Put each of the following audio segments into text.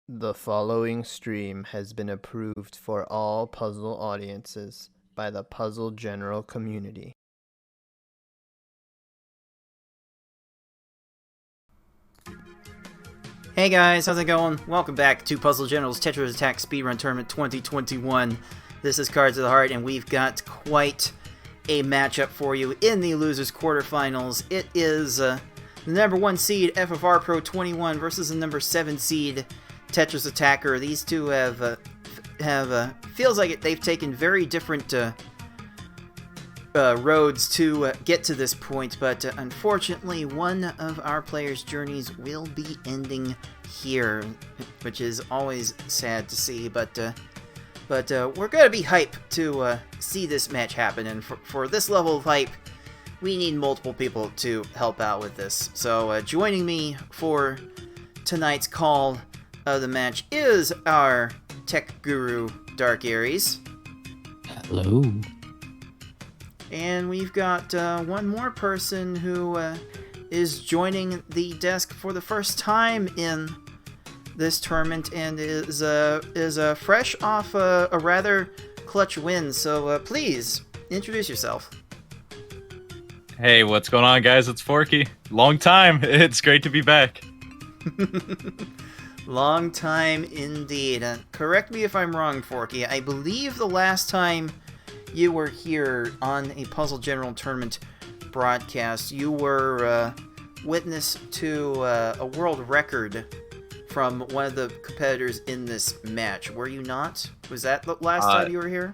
The following stream has been approved for all puzzle audiences by the puzzle general community. Hey guys, how's it going? Welcome back to Puzzle General's Tetrisattakr Speedrun Tournament 2021. This is Cards of the Heart, and we've got quite a matchup for you in the losers quarterfinals. It is the number 1 seed FFRPro21 versus the number 7 seed Tetrisattakr. These two have feels like they've taken very different roads to get to this point, but unfortunately one of our players' journeys will be ending here, which is always sad to see, but we're gonna be hyped to see this match happen, and for this level of hype, we need multiple people to help out with this. So joining me for tonight's call of the match is our tech guru, Dark Aries. Hello. And we've got one more person who is joining the desk for the first time in this tournament and is fresh off a rather clutch win. So please introduce yourself. Hey, what's going on, guys? It's Forky. Long time. It's great to be back. Long time indeed. Correct me if I'm wrong, Forky. I believe the last time you were here on a Puzzle General Tournament broadcast, you were witness to a world record from one of the competitors in this match. Were you not? Was that the last time you were here?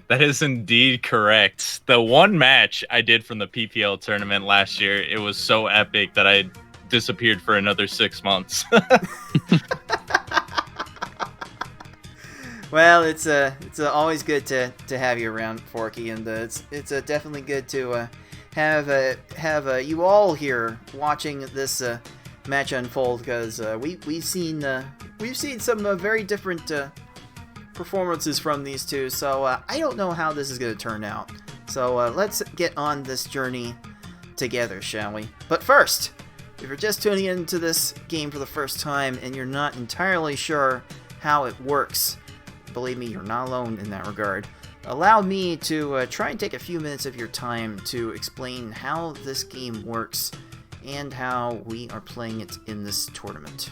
That is indeed correct. The one match I did from the PPL tournament last year, it was so epic that I disappeared for another 6 months. Well, it's always good to have you around, Forky, and it's definitely good to have you all here watching this match unfold, because we've seen some very different performances from these two. So I don't know how this is going to turn out. So let's get on this journey together, shall we? But first, if you're just tuning into this game for the first time and you're not entirely sure how it works, believe me, you're not alone in that regard. Allow me to try and take a few minutes of your time to explain how this game works and how we are playing it in this tournament.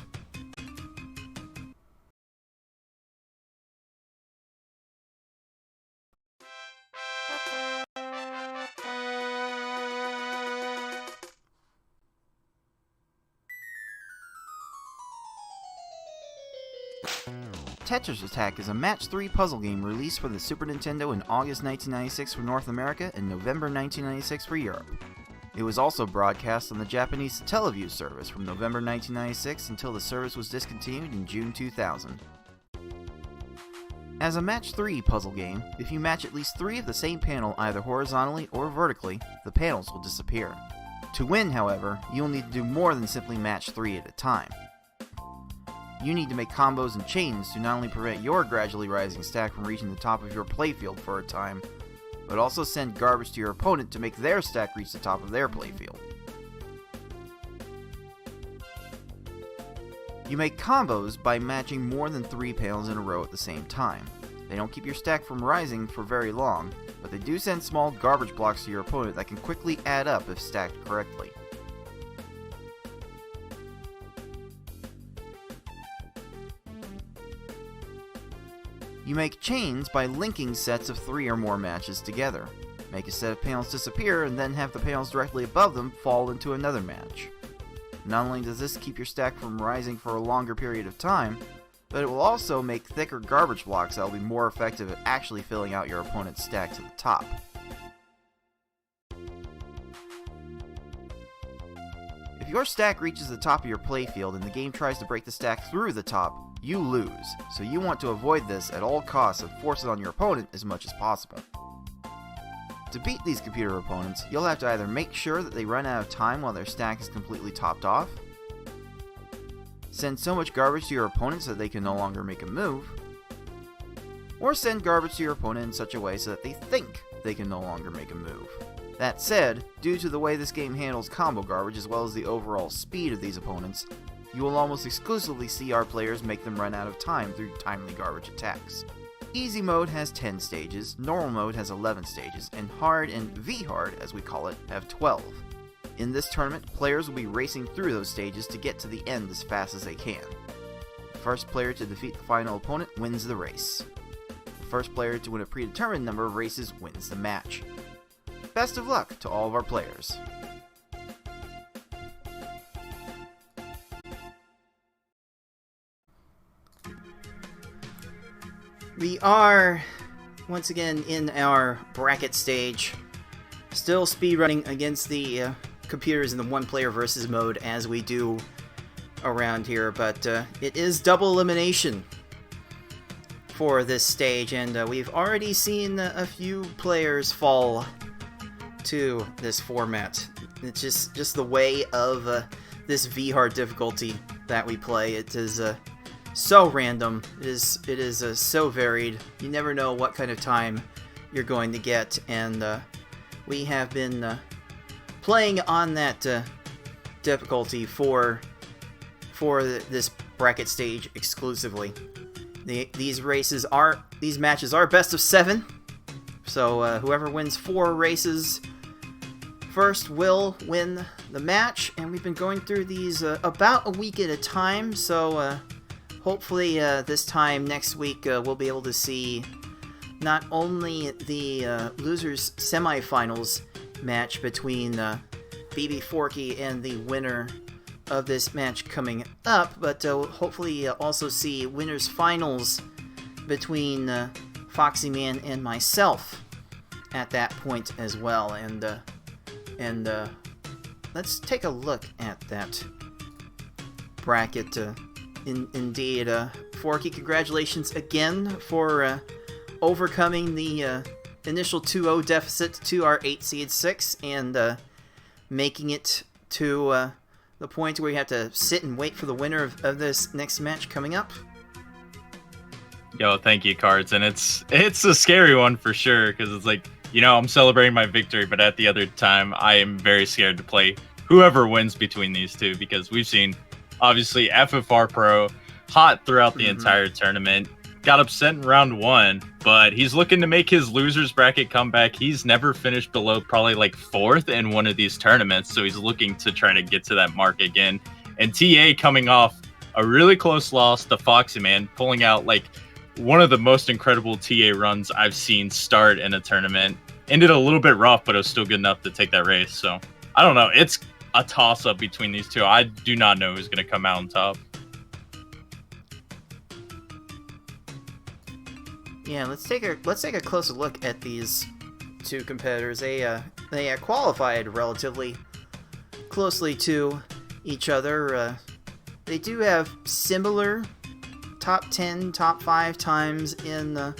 Tetrisattakr is a Match 3 puzzle game released for the Super Nintendo in August 1996 for North America and November 1996 for Europe. It was also broadcast on the Japanese Teleview service from November 1996 until the service was discontinued in June 2000. As a Match 3 puzzle game, if you match at least 3 of the same panel either horizontally or vertically, the panels will disappear. To win, however, you'll need to do more than simply match 3 at a time. You need to make combos and chains to not only prevent your gradually rising stack from reaching the top of your playfield for a time, but also send garbage to your opponent to make their stack reach the top of their playfield. You make combos by matching more than 3 panels in a row at the same time. They don't keep your stack from rising for very long, but they do send small garbage blocks to your opponent that can quickly add up if stacked correctly. You make chains by linking sets of 3 or more matches together. Make a set of panels disappear and then have the panels directly above them fall into another match. Not only does this keep your stack from rising for a longer period of time, but it will also make thicker garbage blocks that will be more effective at actually filling out your opponent's stack to the top. If your stack reaches the top of your playfield and the game tries to break the stack through the top, you lose, so you want to avoid this at all costs and force it on your opponent as much as possible. To beat these computer opponents, you'll have to either make sure that they run out of time while their stack is completely topped off, send so much garbage to your opponent so that they can no longer make a move, or send garbage to your opponent in such a way so that they think they can no longer make a move. That said, due to the way this game handles combo garbage as well as the overall speed of these opponents, you will almost exclusively see our players make them run out of time through timely garbage attacks. Easy mode has 10 stages, normal mode has 11 stages, and hard and V-hard, as we call it, have 12. In this tournament, players will be racing through those stages to get to the end as fast as they can. The first player to defeat the final opponent wins the race. The first player to win a predetermined number of races wins the match. Best of luck to all of our players. We are, once again, in our bracket stage. Still speedrunning against the computers in the one-player versus mode as we do around here, but it is double elimination for this stage, and we've already seen a few players fall to this format. It's just the way of this V-hard difficulty that we play. It is so random. It is so varied. You never know what kind of time you're going to get, and we have been playing on that difficulty for this bracket stage exclusively. These matches are best of 7. So whoever wins 4 races first will win the match, and we've been going through these about a week at a time. So hopefully this time next week we'll be able to see not only the losers semifinals match between BB Forky and the winner of this match coming up, but hopefully also see winners finals between Foxy Man and myself at that point as well. And let's take a look at that bracket. Indeed, Forky, congratulations again for overcoming the initial 2-0 deficit to our 8 seed 6 and making it to the point where you have to sit and wait for the winner of this next match coming up. Yo, thank you, Cards. And it's a scary one for sure, because it's like, I'm celebrating my victory, but at the other time, I am very scared to play whoever wins between these two, because we've seen, obviously, FFRPro hot throughout the entire tournament. Got upset in round 1, but he's looking to make his losers bracket comeback. He's never finished below probably like 4th in one of these tournaments, so he's looking to try to get to that mark again. And TA coming off a really close loss to Foxy Man, pulling out like one of the most incredible TA runs I've seen start in a tournament. Ended a little bit rough, but it was still good enough to take that race. So I don't know. It's a toss-up between these two. I do not know who's going to come out on top. Yeah, let's take a closer look at these two competitors. They qualified relatively closely to each other. They do have similar top 10, top 5 times in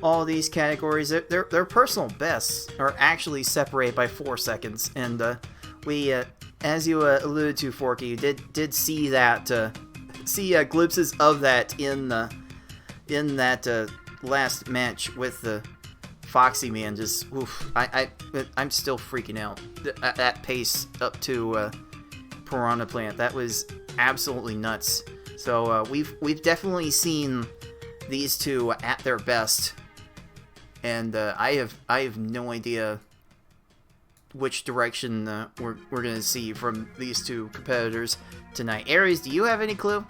all these categories. Their personal bests are actually separated by 4 seconds, and we, as you alluded to, Forky, you did see that glimpses of that in that last match with the Foxy Man. Just oof, I'm still freaking out at that pace up to Piranha Plant. That was absolutely nuts. So we've definitely seen these two at their best, and I have no idea which direction we're gonna see from these two competitors tonight. Aries, do you have any clue?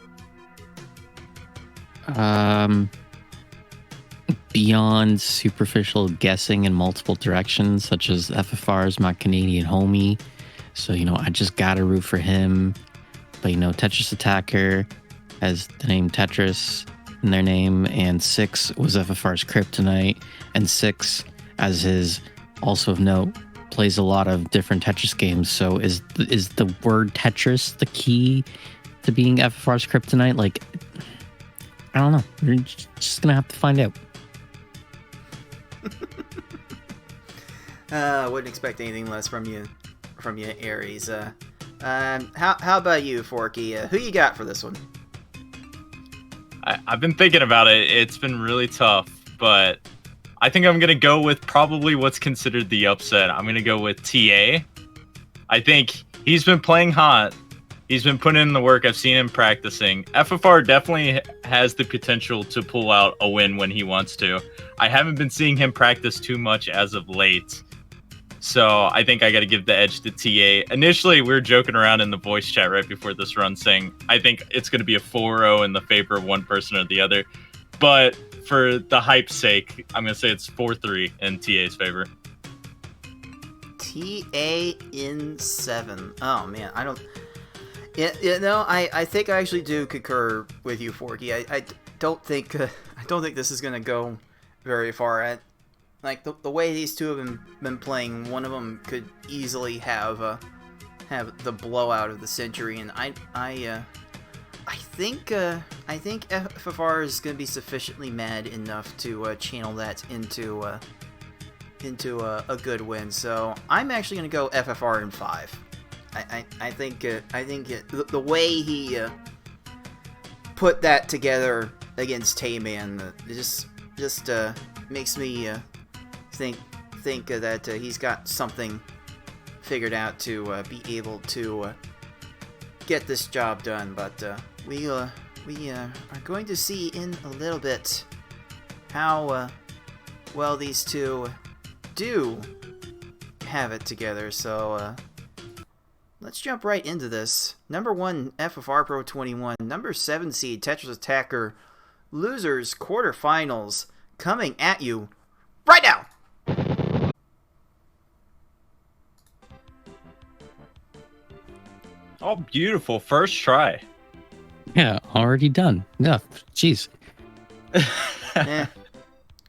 Beyond superficial guessing in multiple directions, such as FFR is my Canadian homie, so I just gotta root for him. But Tetrisattakr has the name Tetris in their name, and 6 was FFR's Kryptonite, and 6, as his also of note, plays a lot of different Tetris games. So is the word Tetris the key to being FFR's Kryptonite? Like, I don't know. We're just gonna have to find out. Wouldn't expect anything less from you, Aries. How about you, Forky? Who you got for this one? I've been thinking about it. It's been really tough, but I think I'm going to go with probably what's considered the upset. I'm going to go with TA. I think he's been playing hot, He's been putting in the work. I've seen him practicing. FFR definitely has the potential to pull out a win when he wants to. I haven't been seeing him practice too much as of late. So I think I got to give the edge to TA. Initially, we were joking around in the voice chat right before this run saying, I think it's going to be a 4-0 in the favor of one person or the other. But for the hype's sake, I'm going to say it's 4-3 in TA's favor. TA in 7. Oh, man. I don't... I think I actually do concur with you, Forky. I don't think this is gonna go very far. Like the way these two have been playing, one of them could easily have the blowout of the century, and I think FFR is gonna be sufficiently mad enough to channel that into a good win. So I'm actually gonna go FFR in 5. I think the way he put that together against Tayman just makes me think that he's got something figured out to be able to get this job done. But we are going to see in a little bit how well these two do have it together. So. Let's jump right into this. Number 1, FFRPro21. Number 7 seed, Tetrisattakr. Losers quarterfinals coming at you right now. Oh, beautiful. First try. Yeah, already done. Yeah, jeez.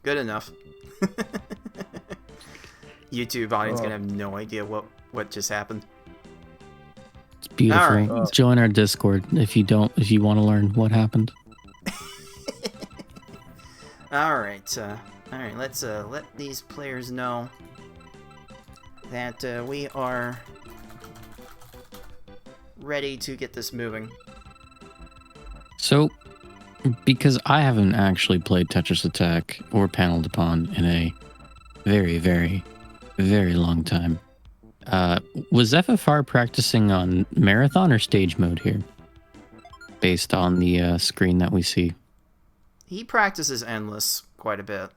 Good enough. YouTube audience gonna have no idea what just happened. It's beautiful. All right. Join our Discord if you want to learn what happened. All right. Let's let these players know that we are ready to get this moving. So, because I haven't actually played Tetris Attack or Paneled Upon in a very, very, very long time. Was FFR practicing on marathon or stage mode here? Based on the screen that we see. He practices endless quite a bit.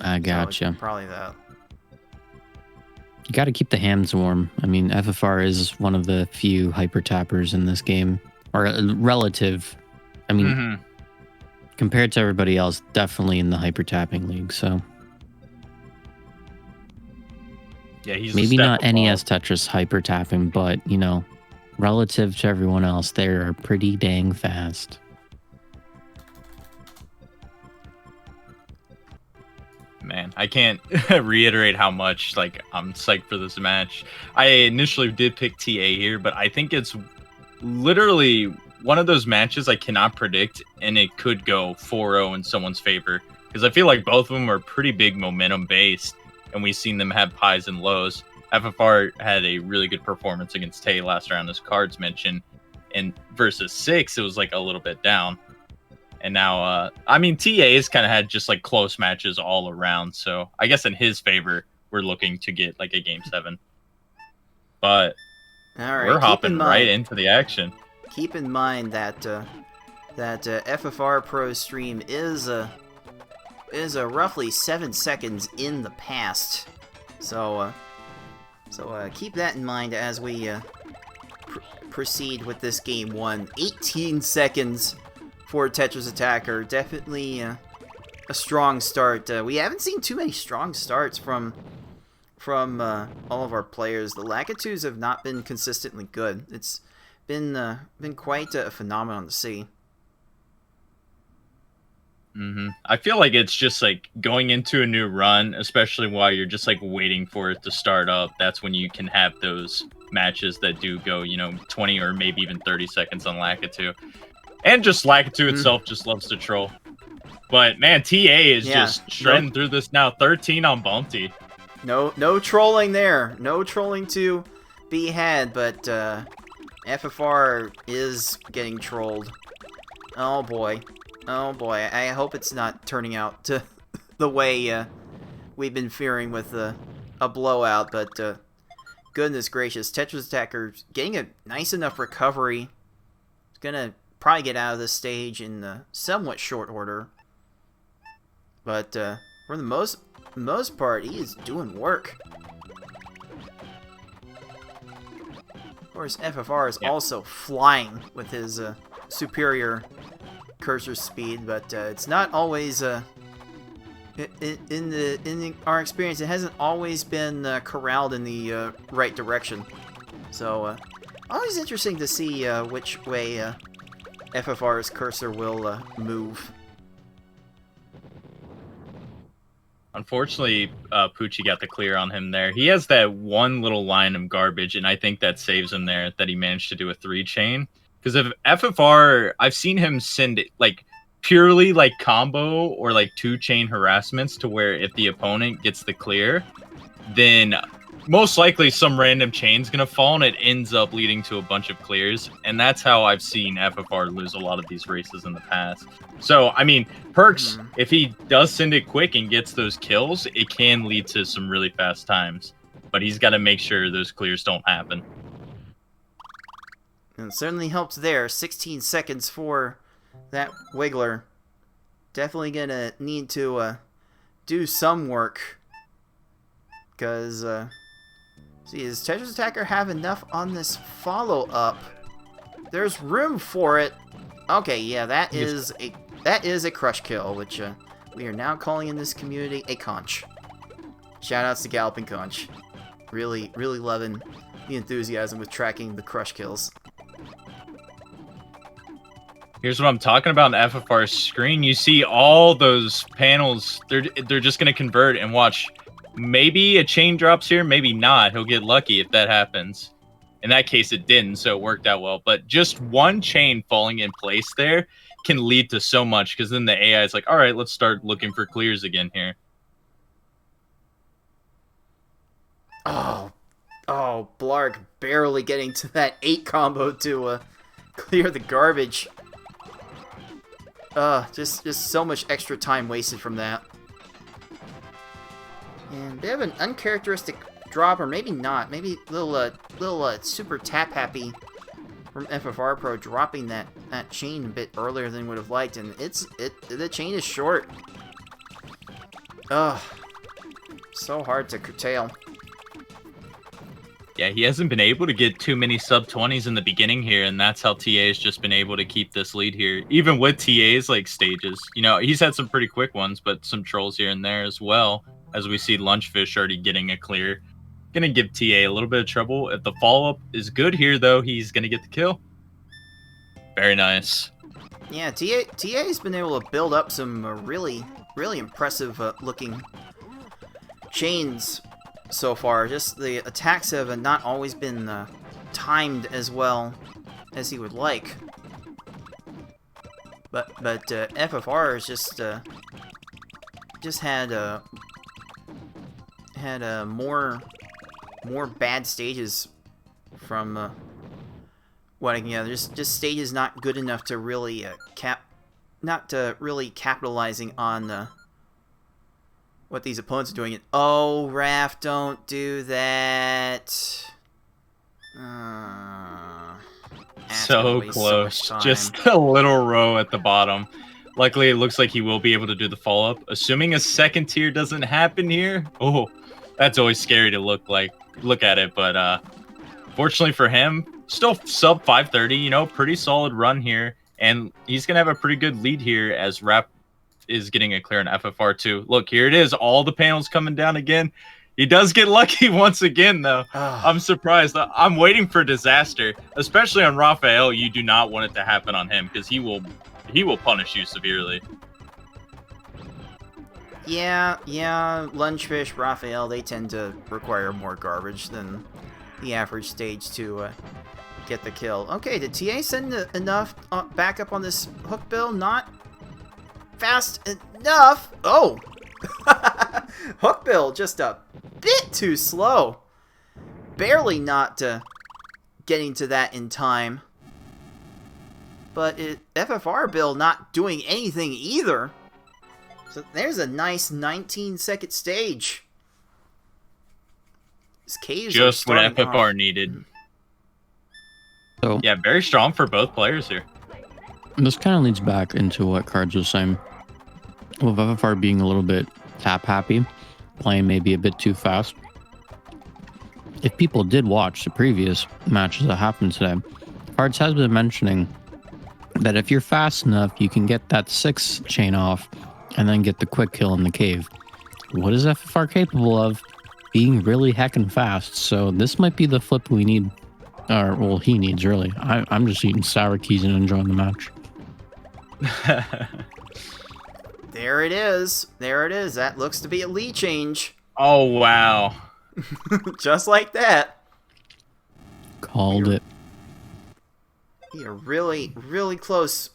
I gotcha. So probably that. You got to keep the hands warm. I mean, FFR is one of the few hyper tappers in this game, or relative. I mean, compared to everybody else, definitely in the hyper tapping league. So. Yeah, he's maybe not above. NES Tetris hyper tapping, but relative to everyone else, they are pretty dang fast. Man, I can't reiterate how much I'm psyched for this match. I initially did pick TA here, but I think it's literally one of those matches I cannot predict, and it could go 4-0 in someone's favor because I feel like both of them are pretty big momentum based. And we've seen them have highs and lows. FFR had a really good performance against Tay last round, as Cards mentioned. And versus 6, it was a little bit down. And now, TA's kind of had just close matches all around. So I guess in his favor, we're looking to get a Game 7. But all right, we're hopping right into the action. Keep in mind that FFR Pro stream is roughly 7 seconds in the past, so keep that in mind as we proceed with this game 1. 18 seconds for Tetrisattakr. Definitely a strong start. We haven't seen too many strong starts from all of our players. The Lakitus have not been consistently good. It's been quite a phenomenon to see. I feel like it's just going into a new run, especially while you're just waiting for it to start up. That's when you can have those matches that do go 20 or maybe even 30 seconds on Lakitu. And just Lakitu itself just loves to troll. But man, TA is just shredding through this now. 13 on Bounty. No trolling there. No trolling to be had, but FFR is getting trolled. Oh boy. Oh boy, I hope it's not turning out to the way we've been fearing with a blowout, but goodness gracious. Tetrisattakr getting a nice enough recovery. He's going to probably get out of this stage in somewhat short order. But for the most part, he is doing work. Of course, FFR is also flying with his superior cursor speed, but it's not always in our experience. It hasn't always been corralled in the right direction. So always interesting to see which way FFR's cursor will move. Unfortunately, Poochie got the clear on him there. He has that one little line of garbage, and I think that saves him there, that he managed to do a 3-chain. Because if FFR, I've seen him send like purely like combo or like 2-chain harassments to where if the opponent gets the clear, then most likely some random chain's gonna fall and it ends up leading to a bunch of clears. And that's how I've seen FFR lose a lot of these races in the past. So, I mean, Perks, if he does send it quick and gets those kills, it can lead to some really fast times. But he's got to make sure those clears don't happen. And it certainly helps there. 16 seconds for that Wiggler. Definitely gonna need to do some work. Because, see, does Tetrisattakr have enough on this follow-up? There's room for it. Okay, yeah, that is a crush kill, which we are now calling in this community a conch. Shoutouts to Galloping Conch. Really loving the enthusiasm with tracking the crush kills. Here's what I'm talking about on the FFR screen. You see all those panels, they're just going to convert, and watch. Maybe a chain drops here, maybe not. He'll get lucky if that happens. In that case, it didn't, so it worked out well. But just one chain falling in place there can lead to so much, because then the AI is like, all right, let's start looking for clears again here. Oh, Blarg barely getting to that 8 combo to clear the garbage. Just so much extra time wasted from that. And they have an uncharacteristic drop, or maybe not. Maybe a little super tap happy from FFRPro dropping that chain a bit earlier than would have liked, and the chain is short. Ugh, so hard to curtail. Yeah, he hasn't been able to get too many sub-20s in the beginning here, and that's how TA has just been able to keep this lead here. Even with TA's like stages, you know, he's had some pretty quick ones, but some trolls here and there as well. As we see Lunchfish already getting a clear. Gonna give TA a little bit of trouble. If the follow-up is good here, though, he's gonna get the kill. Very nice. Yeah, TA's been able to build up some really impressive looking chains so far. Just the attacks have not always been timed as well as he would like. But FFR has just had more bad stages from what I can gather. Just stages not good enough to really really capitalizing on what these opponents are doing. Oh, Raph, don't do that. So close. Just a little row at the bottom. Luckily, it looks like he will be able to do the follow-up. Assuming a second tier doesn't happen here. Oh, that's always scary to look at it. But fortunately for him, still sub 530, you know, pretty solid run here. And he's going to have a pretty good lead here as Rap is getting a clear on FFR2. Look, here it is. All the panels coming down again. He does get lucky once again, though. I'm surprised. I'm waiting for disaster, especially on Raphael. You do not want it to happen on him because he will punish you severely. Yeah, Lunchfish, Raphael, they tend to require more garbage than the average stage to get the kill. Okay, did TA send enough backup on this hook bill? Not fast enough. Oh! Hook bill just a bit too slow. Barely not getting to that in time. But FFR Bill not doing anything either. So there's a nice 19-second stage. caves are Just what starting FFR off. needed. So Yeah, very strong for both players here. this kind of leads back into what Cards was saying. With FFR being a little bit tap happy, playing maybe a bit too fast. If people did watch the previous matches that happened today, Cards has been mentioning that if you're fast enough, you can get that 6 chain off and then get the quick kill in the cave. What is FFR capable of? Being really heckin' fast. So this might be the flip we need. Or, well, he needs, really. I'm just eating sour keys and enjoying the match. There it is. There it is. That looks to be a lead change. Oh, wow. Just like that. Called it. We are really, really close.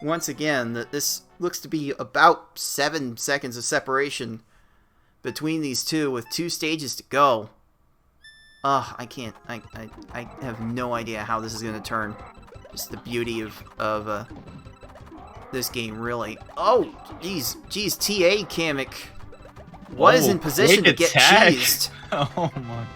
Once again, this looks to be about 7 seconds of separation between these two with 2 stages to go. Ugh, I can't. I have no idea how this is going to turn. Just the beauty of this game, really. Oh, jeez, TA Kamek was in position to get cheesed. Oh my.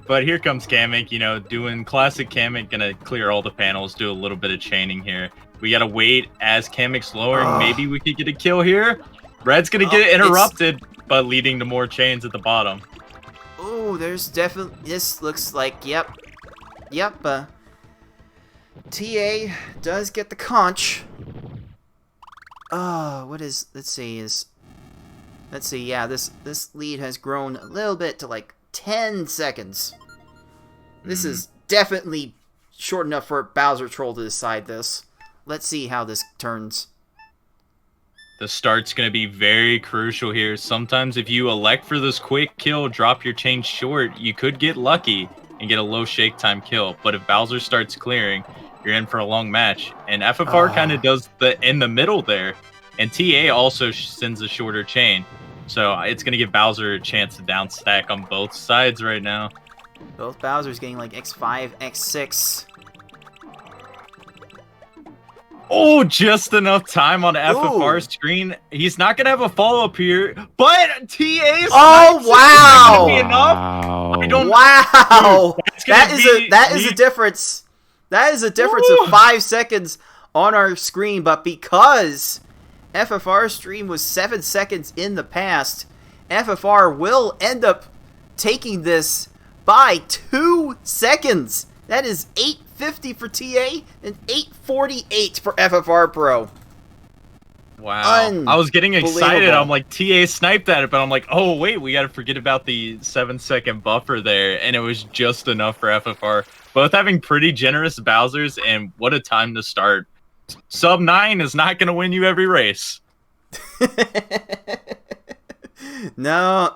But here comes Kamek, you know, doing classic Kamek, gonna clear all the panels, do a little bit of chaining here. We gotta wait as Kamek's lowering. Maybe we could get a kill here. Red's gonna get interrupted, but leading to more chains at the bottom. Oh, there's definitely... This looks like... Yep. TA does get the conch. What is... Let's see, yeah, this lead has grown a little bit to like 10 seconds. This is definitely short enough for Bowser Troll to decide this. Let's see how this turns. The start's going to be very crucial here. Sometimes if you elect for this quick kill, drop your chain short, you could get lucky and get a low shake time kill. But if Bowser starts clearing, you're in for a long match. And FFR kind of does the in the middle there. And TA also sends a shorter chain. So it's going to give Bowser a chance to down stack on both sides right now. Both Bowser's getting like X5, X6. Oh, just enough time on FFR's screen. He's not going to have a follow-up here, but TA's... Oh, wow! Be enough? I don't... Wow! Dude, that is a difference. That is a difference of 5 seconds on our screen, but because FFR's stream was 7 seconds in the past, FFR will end up taking this by 2 seconds. That is 850 for TA and 848 for FFRPro. Wow. I was getting excited. I'm like, TA sniped at it, but I'm like, oh, wait, we got to forget about the 7-second buffer there. And it was just enough for FFR. Both having pretty generous Bowsers, and what a time to start. Sub 9 is not going to win you every race. No,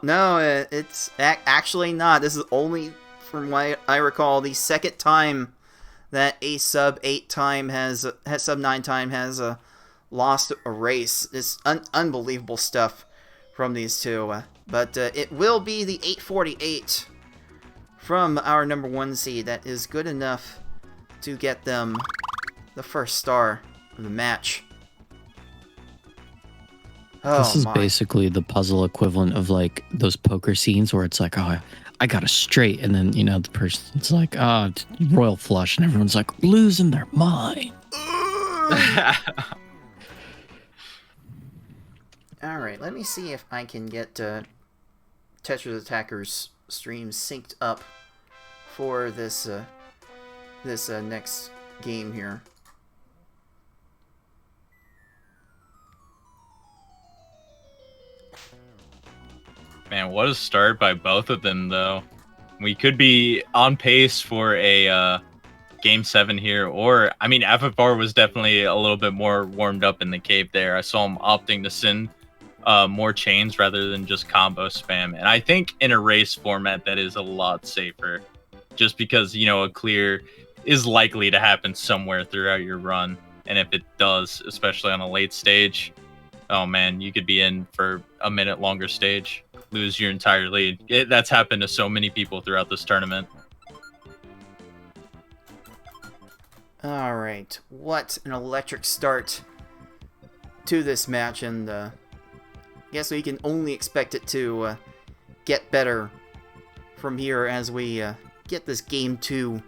it's actually not. This is only, from what I recall, the second time that a sub 8 time has sub 9 time has lost a race. It's unbelievable stuff from these two. But it will be the 848 from our number 1 seed that is good enough to get them the first star of the match. This is basically the puzzle equivalent of like those poker scenes where it's like, oh, I got a straight, and then, you know, the person's like, oh, royal flush, and everyone's like losing their mind. Alright, let me see if I can get Tetrisattakkr's stream synced up for this next game here. Man, what a start by both of them, though. We could be on pace for a Game 7 here, or, I mean, FFR was definitely a little bit more warmed up in the cave there. I saw him opting to send more chains rather than just combo spam. And I think in a race format, that is a lot safer, just because, you know, a clear is likely to happen somewhere throughout your run. And if it does, especially on a late stage, oh man, you could be in for a minute longer stage, lose your entire lead. That's happened to so many people throughout this tournament. Alright, what an electric start to this match, and I guess we can only expect it to get better from here as we get this game 2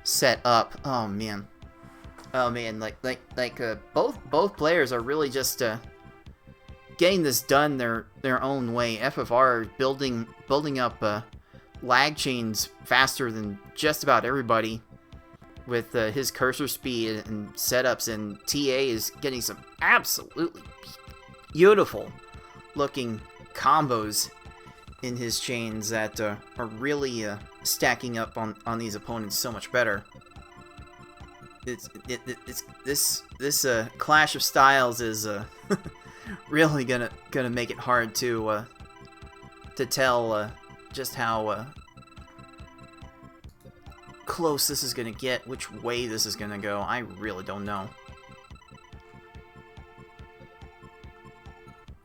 set up. Oh man, both players are really just getting this done their own way. FFR building up lag chains faster than just about everybody with his cursor speed and setups, and TA is getting some absolutely beautiful looking combos in his chains that are really stacking up on these opponents so much better. This clash of styles is really gonna make it hard to tell just how close this is gonna get, which way this is gonna go. I really don't know.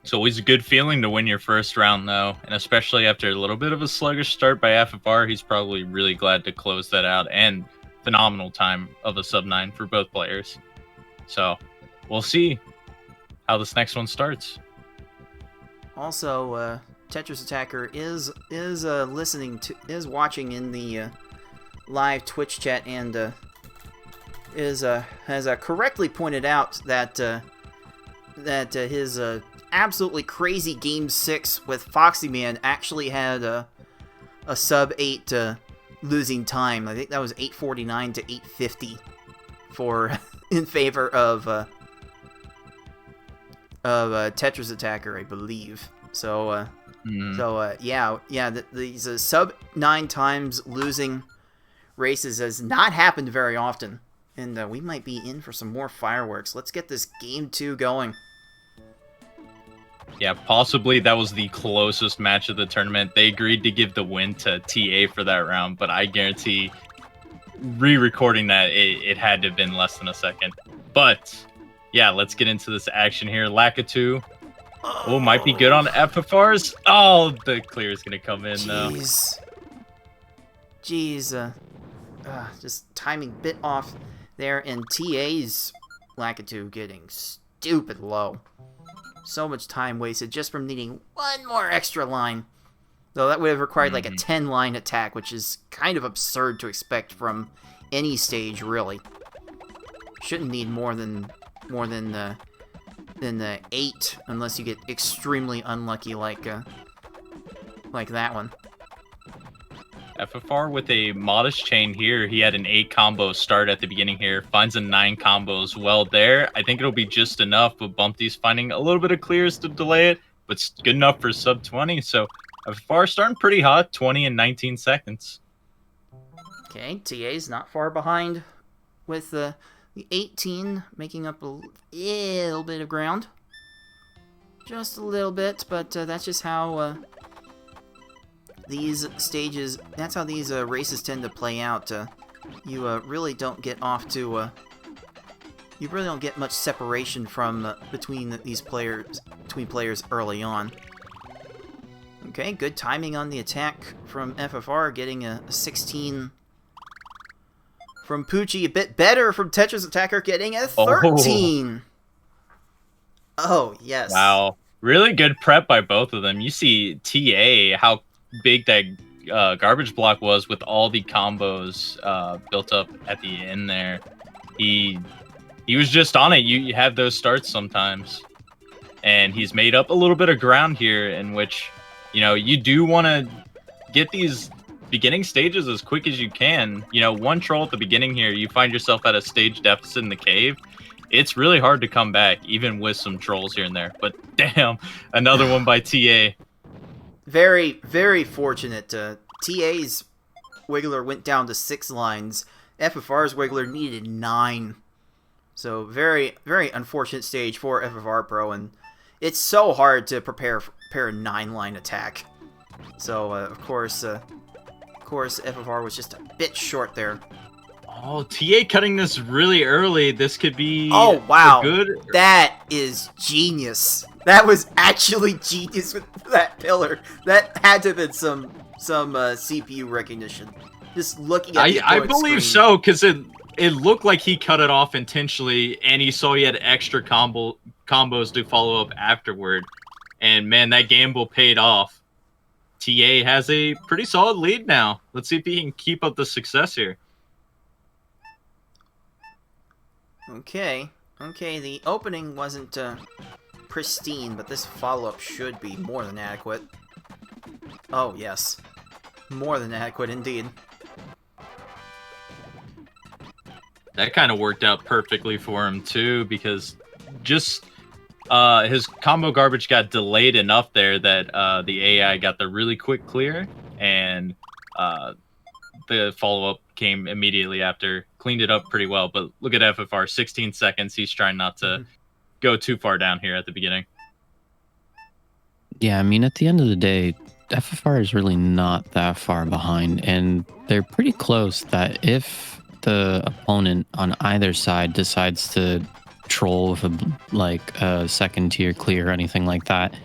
It's always a good feeling to win your first round, though, and especially after a little bit of a sluggish start by FFR, he's probably really glad to close that out, and phenomenal time of a sub-9 for both players. So, we'll see how this next one starts. Also, Tetrisattakr is watching in the live Twitch chat, and has correctly pointed out that his absolutely crazy Game 6 with Foxy Man actually had a sub-8 losing time. I think that was 8:49 to 8:50 for in favor of Tetrisattakr, I believe. So these sub-9 times losing races has not happened very often, and we might be in for some more fireworks. Let's get this Game 2 going. Yeah, possibly that was the closest match of the tournament. They agreed to give the win to TA for that round, but I guarantee re-recording that it had to have been less than a second. But yeah, let's get into this action here. Lakitu, might be good on FFRs. Oh, the clear is gonna come in though. Jeez, just timing bit off there, and TA's Lakitu getting stupid low. So much time wasted just from needing one more extra line. Though that would have required like a 10-line attack, which is kind of absurd to expect from any stage, really. Shouldn't need more than the 8, unless you get extremely unlucky like that one. FFR with a modest chain here. He had an 8 combo start at the beginning here. Finds a 9 combos well there. I think it'll be just enough, but Bumpty's finding a little bit of clears to delay it, but it's good enough for sub 20. So FFR starting pretty hot, 20 and 19 seconds. Okay, TA's not far behind with the 18, making up a little bit of ground. Just a little bit, but that's just how these stages, that's how these races tend to play out. You really don't get off to, you really don't get much separation from between players early on. Okay, good timing on the attack from FFR, getting a 16 from Poochie, a bit better from Tetrisattakr, getting a 13. Oh, yes. Wow. Really good prep by both of them. You see TA, how big that garbage block was with all the combos built up at the end there. He was just on it. You have those starts sometimes. And he's made up a little bit of ground here in which, you do want to get these beginning stages as quick as you can. One troll at the beginning here, you find yourself at a stage deficit in the cave. It's really hard to come back, even with some trolls here and there. But damn, another one by TA. Very, very fortunate. TA's Wiggler went down to 6 lines. FFR's Wiggler needed 9. So very, very unfortunate stage for FFRPro, and it's so hard to prepare a 9-line attack. So of course, FFR was just a bit short there. Oh, TA cutting this really early. This could be good. That is genius. That was actually genius with that pillar. That had to have been some CPU recognition. Just looking at the I believe screen. so, because it looked like he cut it off intentionally, and he saw he had extra combos to follow up afterward. And man, that gamble paid off. TA has a pretty solid lead now. Let's see if he can keep up the success here. Okay, the opening wasn't pristine, but this follow-up should be more than adequate. Oh, yes. More than adequate, indeed. That kind of worked out perfectly for him, too, because just his combo garbage got delayed enough there that the AI got the really quick clear, and the follow-up came immediately after, cleaned it up pretty well. But look at FFR, 16 seconds. He's trying not to go too far down here at the beginning. Yeah, I mean, at the end of the day, FFR is really not that far behind, and they're pretty close that if the opponent on either side decides to troll with a second tier clear or anything like that,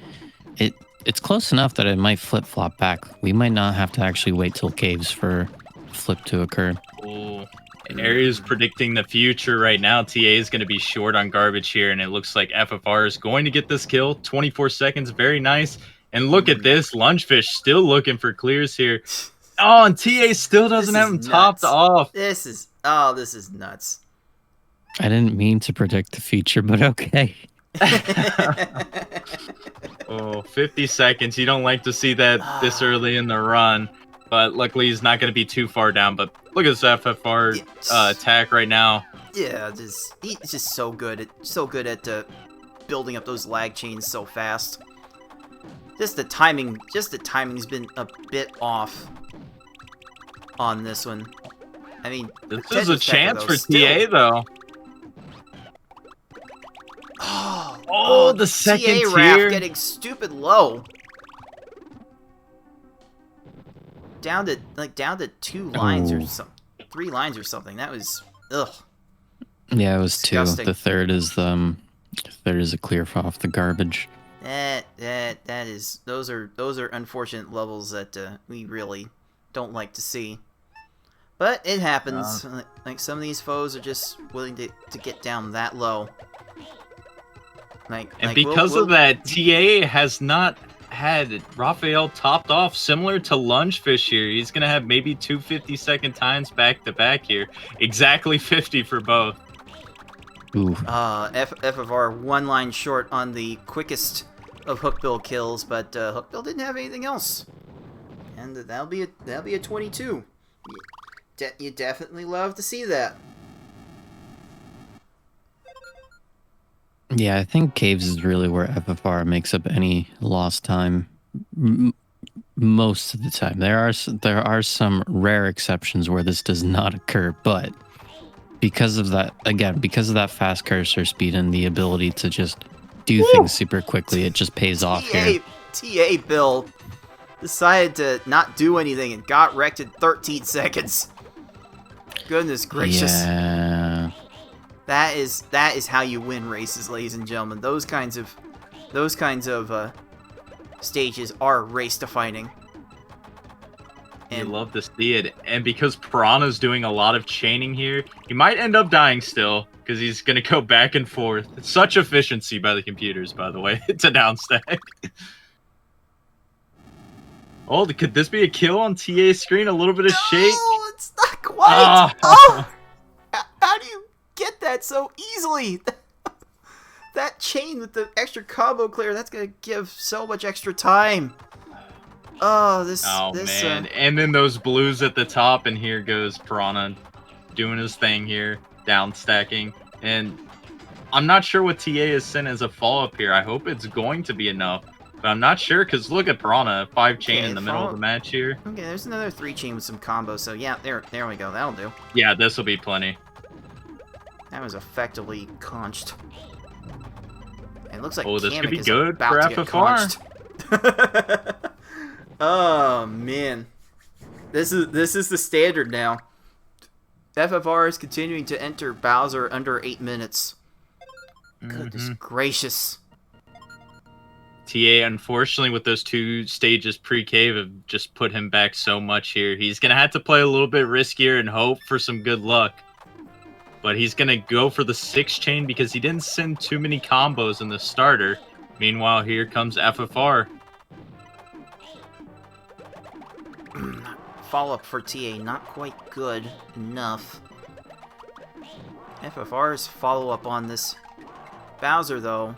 it's close enough that it might flip-flop back. We might not have to actually wait till caves for flip to occur. Oh, Area's predicting the future right now. TA is going to be short on garbage here, and it looks like FFR is going to get this kill. 24 seconds, very nice. And look at this, Lungefish still looking for clears here. Oh, and TA still doesn't have him topped off. This is nuts. I didn't mean to predict the future, but okay. Oh, 50 seconds. You don't like to see that this early in the run. But luckily, he's not going to be too far down. But look at this FFR attack right now. Yeah, he's just so good at building up those lag chains so fast. Just the timing's been a bit off on this one. I mean, this is a chance for TA though. Oh, the second tier. TA Raph getting stupid low. Down to 2 lines or something, 3 lines or something. That was Yeah, it was disgusting. 2. The third is a clear off the garbage. Those are unfortunate levels that we really don't like to see. But it happens. Like some of these foes are just willing to get down that low. And because of that, TA has not had Raphael topped off, similar to Lungefish here. He's going to have maybe 2 50-second times back-to-back here. Exactly 50 for both. Ooh. FFR 1 line short on the quickest of Hookbill kills, but Hookbill didn't have anything else. And that'll be a 22. You definitely love to see that. Yeah, I think caves is really where FFR makes up any lost time. Most of the time, there are some rare exceptions where this does not occur, but because of that fast cursor speed and the ability to just do things super quickly, it just pays off here. TA Bill decided to not do anything and got wrecked in 13 seconds. Goodness gracious. Yeah. That is how you win races, ladies and gentlemen. Those kinds of stages are race defining. You love to see it. And because Piranha's doing a lot of chaining here, he might end up dying still, because he's going to go back and forth. It's such efficiency by the computers, by the way, to downstack. Oh, could this be a kill on TA screen? A little bit of shake? No, it's not quite. Oh! How do you get that so easily? That chain with the extra combo clear, that's going to give so much extra time. Oh, man. And then those blues at the top, and here goes Piranha doing his thing here, down stacking. And I'm not sure what TA is sent as a follow-up here. I hope it's going to be enough. But I'm not sure, because look at Piranha, 5 chain in the middle of the match here. Okay, there's another 3 chain with some combos, so yeah, there we go. That'll do. Yeah, this will be plenty. That was effectively conched. And it looks like this could be Kamek good for about to get FFR. conched. Oh man, this is the standard now. FFR is continuing to enter Bowser under 8 minutes. Goodness gracious. TA, unfortunately, with those 2 stages pre-cave, have just put him back so much here. He's going to have to play a little bit riskier and hope for some good luck. But he's going to go for the 6 chain because he didn't send too many combos in the starter. Meanwhile, here comes FFR. follow-up for TA, not quite good enough. FFR's follow-up on this Bowser, though,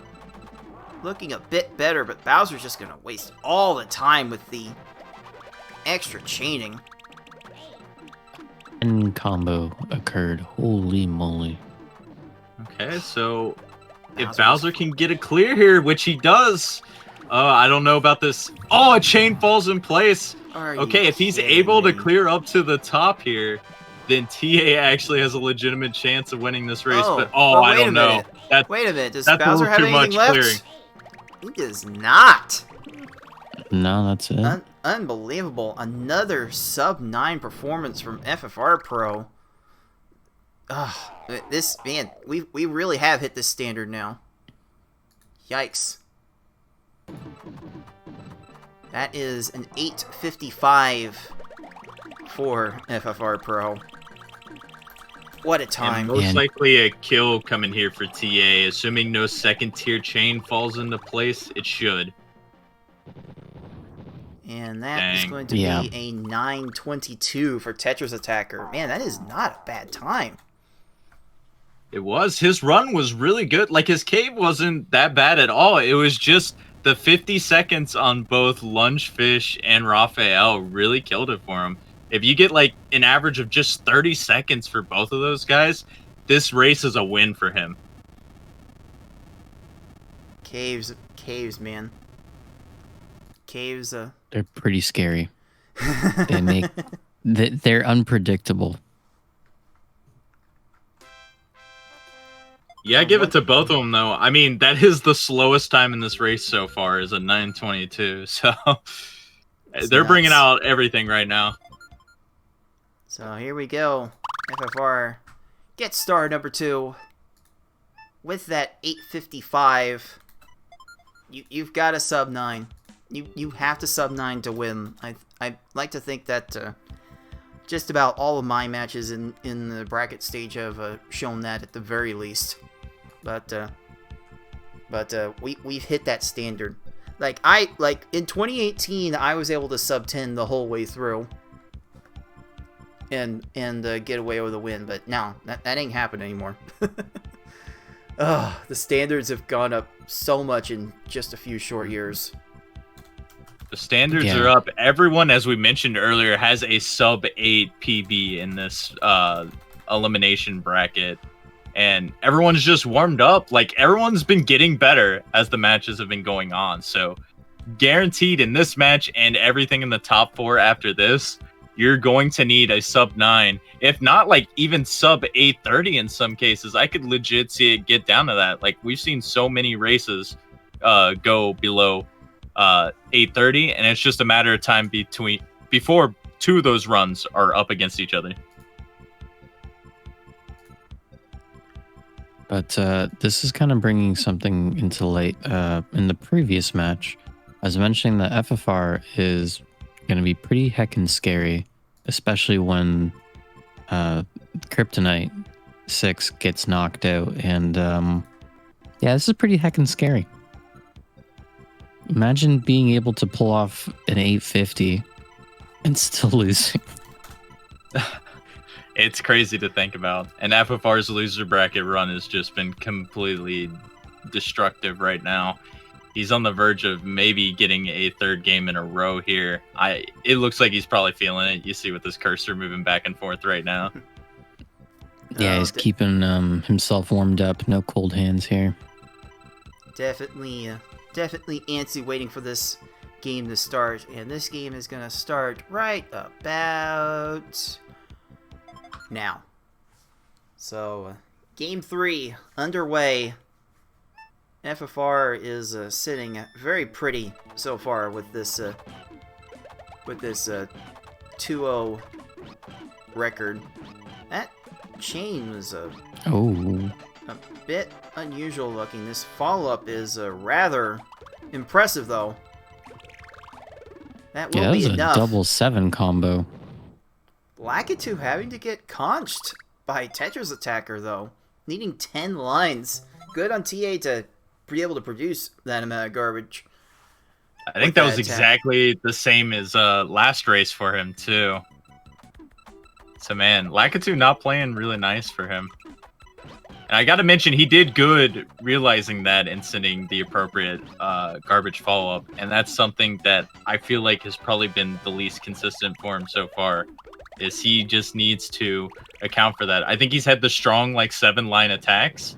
looking a bit better, but Bowser's just gonna waste all the time with the extra chaining. And combo occurred. Holy moly. Okay, so if Bowser can get a clear here, which he does, I don't know about this. Oh, a chain falls in place. Okay, if he's able to clear up to the top here, then TA actually has a legitimate chance of winning this race. But I don't know. Wait a minute. Does Bowser have anything left? Clearing. He does not. No, that's it. Unbelievable. Another sub-9 performance from FFRPro. This, man, we really have hit this standard now. Yikes. That is an 8:55 for FFRPro. What a time. And most likely a kill coming here for TA, assuming no second tier chain falls into place. It should. And that is going to be a 9:22 for Tetrisattakr. Man, that is not a bad time. It was. His run was really good. Like, his cave wasn't that bad at all. It was just the 50 seconds on both Lungefish and Raphael really killed it for him. If you get, like, an average of just 30 seconds for both of those guys, this race is a win for him. Caves, man. Caves, They're pretty scary. They're unpredictable. Yeah, I give it to both of them, though. I mean, that is the slowest time in this race so far, is a 9:22. So they're bringing out everything right now. So here we go. FFR gets star number 2 with that 8:55. You've got a sub-9. You have to sub-9 to win. I like to think that just about all of my matches in the bracket stage have shown that at the very least. But we've hit that standard. Like in 2018, I was able to sub-10 the whole way through and get away with a win. But no, that ain't happening anymore. The standards have gone up so much in just a few short years. The standards are up. Everyone, as we mentioned earlier, has a sub-8 PB in this elimination bracket. And everyone's just warmed up. Like, everyone's been getting better as the matches have been going on. So, guaranteed in this match and everything in the top 4 after this, you're going to need a sub-9. If not, like, even sub-830 in some cases. I could legit see it get down to that. Like, we've seen so many races go below 830, and it's just a matter of time before 2 of those runs are up against each other. But this is kind of bringing something into light. In the previous match, I was mentioning that FFR is going to be pretty heckin' scary, especially when Kryptonite 6 gets knocked out. And yeah, this is pretty heckin' scary. Imagine being able to pull off an 850 and still losing. It's crazy to think about. And FFR's loser bracket run has just been completely destructive right now. He's on the verge of maybe getting a 3rd game in a row here. It looks like he's probably feeling it. You see with his cursor moving back and forth right now. Yeah, he's keeping himself warmed up. No cold hands here. Definitely antsy waiting for this game to start. And this game is going to start right about now. So, game 3 underway. FFR is sitting very pretty so far with this 2-0 record. That chain was a bit unusual looking. This follow-up is rather impressive, though. That will be enough. A double 7 combo. Lakitu having to get conched by Tetrisattakr, though. Needing 10 lines. Good on TA to be able to produce that amount of garbage. I think that was exactly the same as last race for him, too. So man, Lakitu not playing really nice for him. And I got to mention, he did good realizing that and sending the appropriate garbage follow-up. And that's something that I feel like has probably been the least consistent for him so far, is he just needs to account for that. I think he's had the strong, like, 7-line attacks.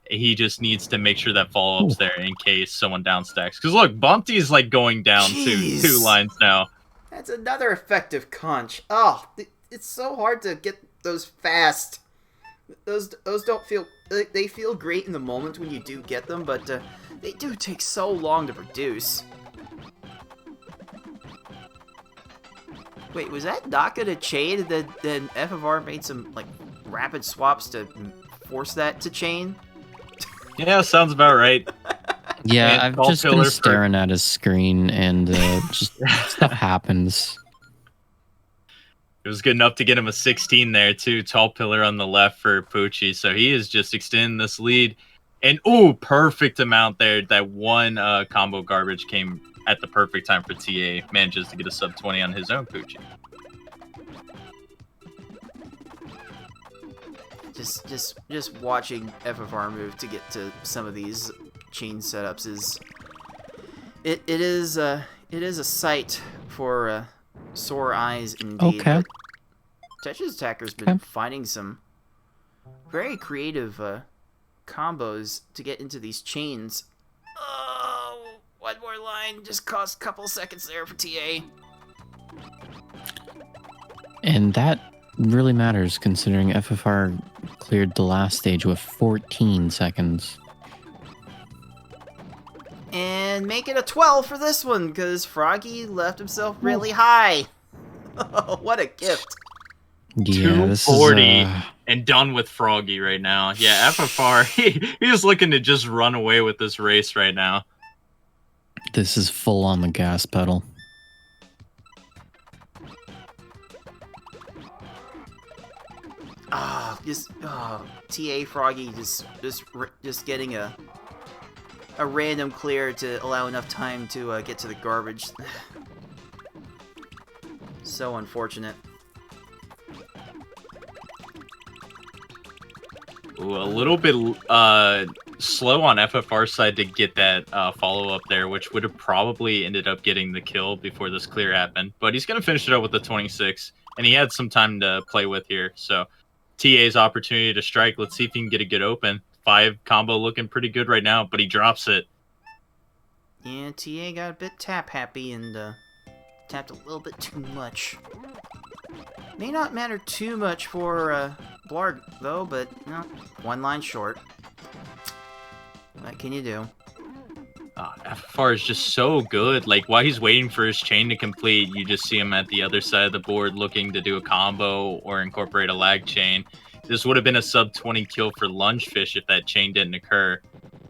He just needs to make sure that follow-up's there in case someone downstacks. Because look, Bumpty's, like, going down Jeez. 2 lines now. That's another effective conch. Oh, it's so hard to get those fast. Those don't feel... They feel great in the moment when you do get them, but they do take so long to produce. Wait, was that not gonna chain, and then FFR made some, like, rapid swaps to force that to chain? Yeah, sounds about right. Yeah, And I've Tall just been Pillar staring at his screen, and just stuff happens. It was good enough to get him a 16 there, too. Tall Pillar on the left for Poochie. So he is just extending this lead. And, ooh, perfect amount there. That one combo garbage came at the perfect time for TA. Manages to get a sub 20 on his own Poochie. Just watching FFR move to get to some of these chain setups is... It is a sight for... sore eyes indeed. Okay. Tetrisattakr been finding some very creative combos to get into these chains. Oh, one more line just cost a couple seconds there for TA. And that really matters considering FFR cleared the last stage with 14 seconds. And make it a 12 for this one, because Froggy left himself really high. What a gift. Yeah, this is 240 and done with Froggy right now. Yeah, FFR, he's looking to just run away with this race right now. this is full on the gas pedal. TA Froggy just getting a random clear to allow enough time to get to the garbage. So unfortunate. Ooh, a little bit slow on FFR's side to get that follow-up there, which would have probably ended up getting the kill before this clear happened. But he's going to finish it up with the 26, and he had some time to play with here. So TA's opportunity to strike. Let's see if he can get a good open. 5 combo looking pretty good right now, but he drops it. Yeah, TA got a bit tap happy and tapped a little bit too much. May not matter too much for Blarg, though, but, you know, one line short. What can you do? FFR is just so good. Like, while he's waiting for his chain to complete, you just see him at the other side of the board looking to do a combo or incorporate a lag chain. This would have been a sub-20 kill for Lungefish if that chain didn't occur.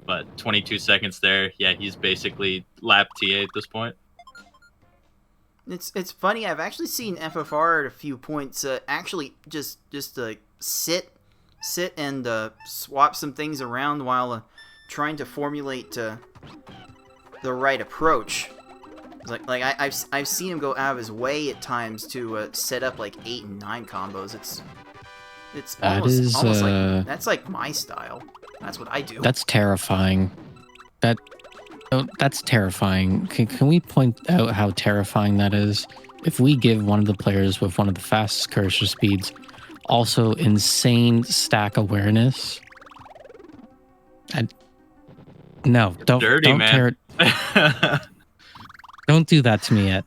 But 22 seconds there, yeah, he's basically lapped TA at this point. It's funny, I've actually seen FFR at a few points actually just sit and swap some things around while trying to formulate the right approach. I've seen him go out of his way at times to set up like 8 and 9 combos. It's almost like that's like my style. That's what I do. That's terrifying. That's terrifying. Can we point out how terrifying that is? If we give one of the players with one of the fastest cursor speeds also insane stack awareness, no, don't man. Don't do that to me yet.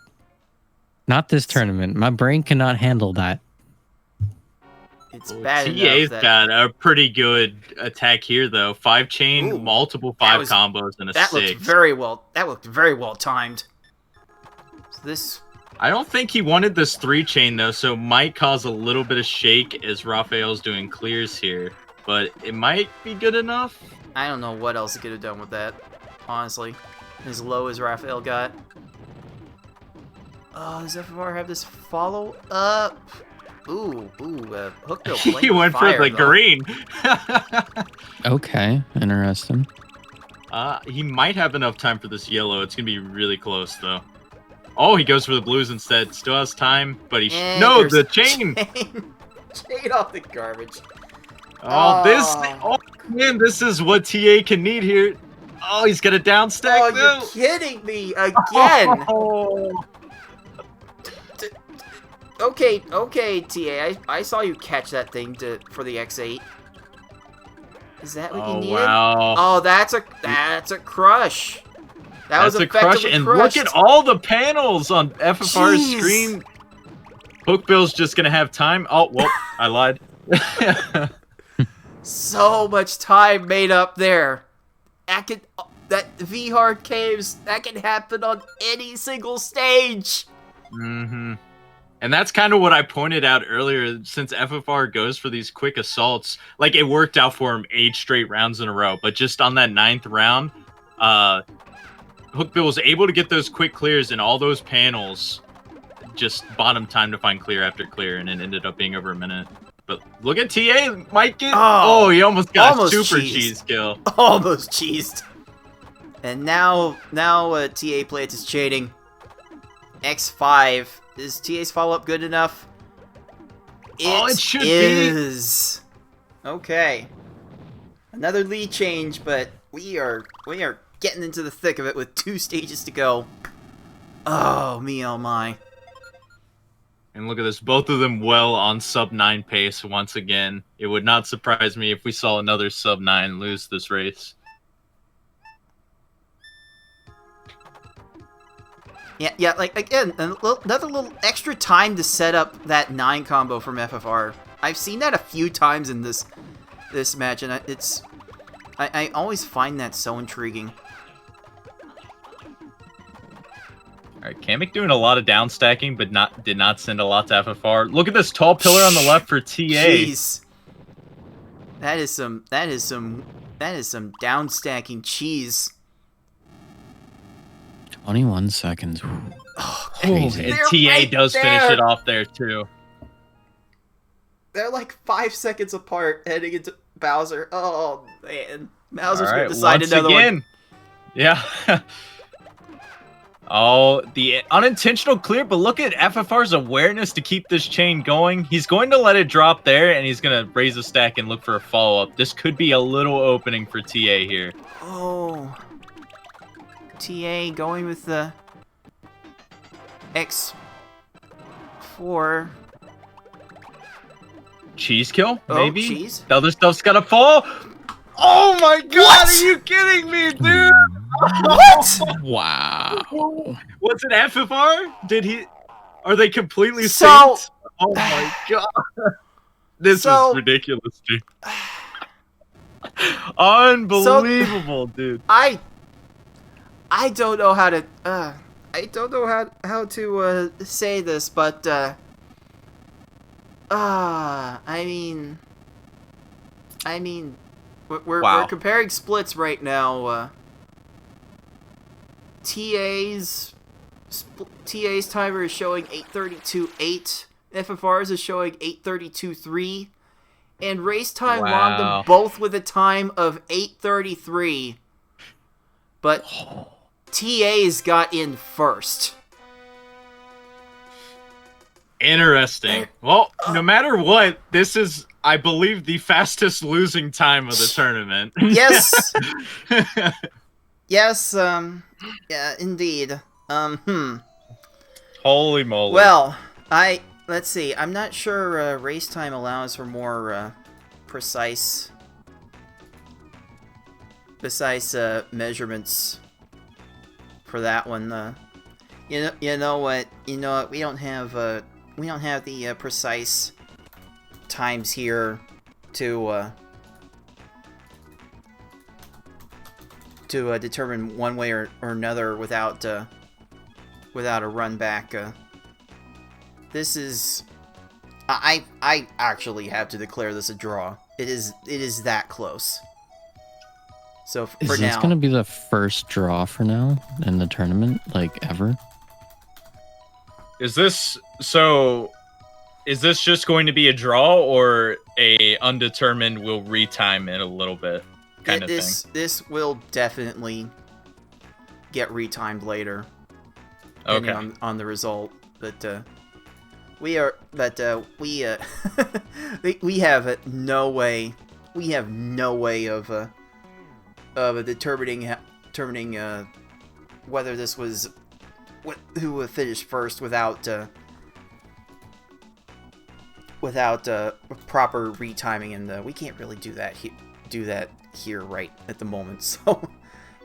Not this tournament. My brain cannot handle that. It's bad TA's enough got a pretty good attack here, though. 5 chain, Ooh, multiple 5 combos, and a 6. That looked very well timed. So this... I don't think he wanted this 3 chain, though, so might cause a little bit of shake as Raphael's doing clears here. But it might be good enough. I don't know what else he could have done with that, honestly. As low as Raphael got. Oh, does FFR have this follow-up? Hookbill playing He went fire, for the though. green. Okay, interesting. He might have enough time for this yellow. It's going to be really close, though. Oh, he goes for the blues instead. Still has time, but he... And No, there's the chain! Chain off the garbage. Oh, this... Oh, man, this is what TA can need here. Oh, he's got a down stack. Oh, No. you're kidding me again. Oh. Okay, TA. I saw you catch that thing for the X8. Is that what you needed? Wow. Oh, that's a crush. That was a crush, and crushed. look at all the panels on FFR's Jeez. screen. Hookbill's just gonna have time. Oh, well, I lied. So much time made up there. That V-Hard Caves, that can happen on any single stage. Mm-hmm. And that's kind of what I pointed out earlier. Since FFR goes for these quick assaults, like it worked out for him 8 straight rounds in a row. But just on that 9th round, Hookbill was able to get those quick clears, and all those panels just bought him time to find clear after clear, and it ended up being over a minute. But look at TA, might get... Oh, he almost got a super cheese kill. Almost cheesed. And now TA plays his chaining. X5. Is TA's follow-up good enough? It should is. Okay. Another lead change, but we are getting into the thick of it with 2 stages to go. Oh, me oh my. And look at this, both of them well on sub-9 pace once again. It would not surprise me if we saw another sub-9 lose this race. Yeah, like, again, another little extra time to set up that 9 combo from FFR. I've seen that a few times in this match, and I always find that so intriguing. Alright, Kamek doing a lot of down stacking, but did not send a lot to FFR. Look at this tall pillar on the left for TA. Jeez. That is some down stacking cheese. 21 seconds. Oh, crazy. And TA right does there. finish it off there too. They're like 5 seconds apart heading into Bowser. Oh man, Bowser's All gonna right, decide once another again. one. Yeah. Oh, the unintentional clear, but look at FFR's awareness to keep this chain going. He's going to let it drop there, and he's going to raise a stack and look for a follow-up. This could be a little opening for TA here. Oh, TA going with the X4. Cheese kill, Oh, maybe? cheese? The other stuff's got to fall. Oh my god, What? are you kidding me, dude? What? Wow. Was it FFR? Did he... Are they completely So- synced? Oh my god. This So- is ridiculous, dude. Unbelievable, dude. I don't know how to I don't know how to say this, but I mean we're Wow. comparing splits right now. TA's timer is showing 8:32.8. FFR's is showing 8:32.3, and race time logged them Wow. both with a time of 8:33. But TA's got in first. Interesting. Well, no matter what, this is, I believe, the fastest losing time of the tournament. Yes. Yes, yeah, indeed. Holy moly. Well, let's see. I'm not sure race time allows for more precise measurements for that one. You know what? We don't have the precise times here to determine one way or another without a run back. This is... I actually have to declare this a draw. It is that close. So for Is now... this going to be the first draw for now in the tournament, like, ever? Is this just going to be a draw, or a undetermined will retime it a little bit kind of thing? This will definitely get retimed later. depending Okay. on the result. But we have no way. We have no way of determining whether this was who would finish first without proper retiming, and we can't really do that here right at the moment. So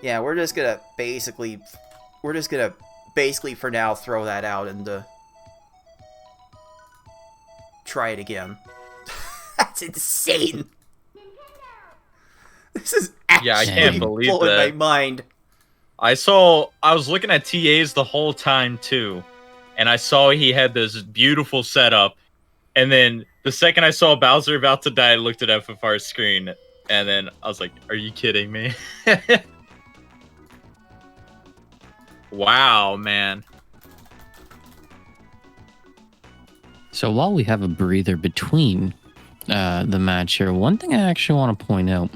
yeah, we're just gonna basically for now throw that out and try it again. That's insane. This is actually Yeah, I can't believe blowing my that. mind. I was looking at TAs the whole time too, and I saw he had this beautiful setup, and then the second I saw Bowser about to die, I looked at FFR's screen, and then I was like, "Are you kidding me?" Wow, man. So while we have a breather between the match here, one thing I actually want to point out,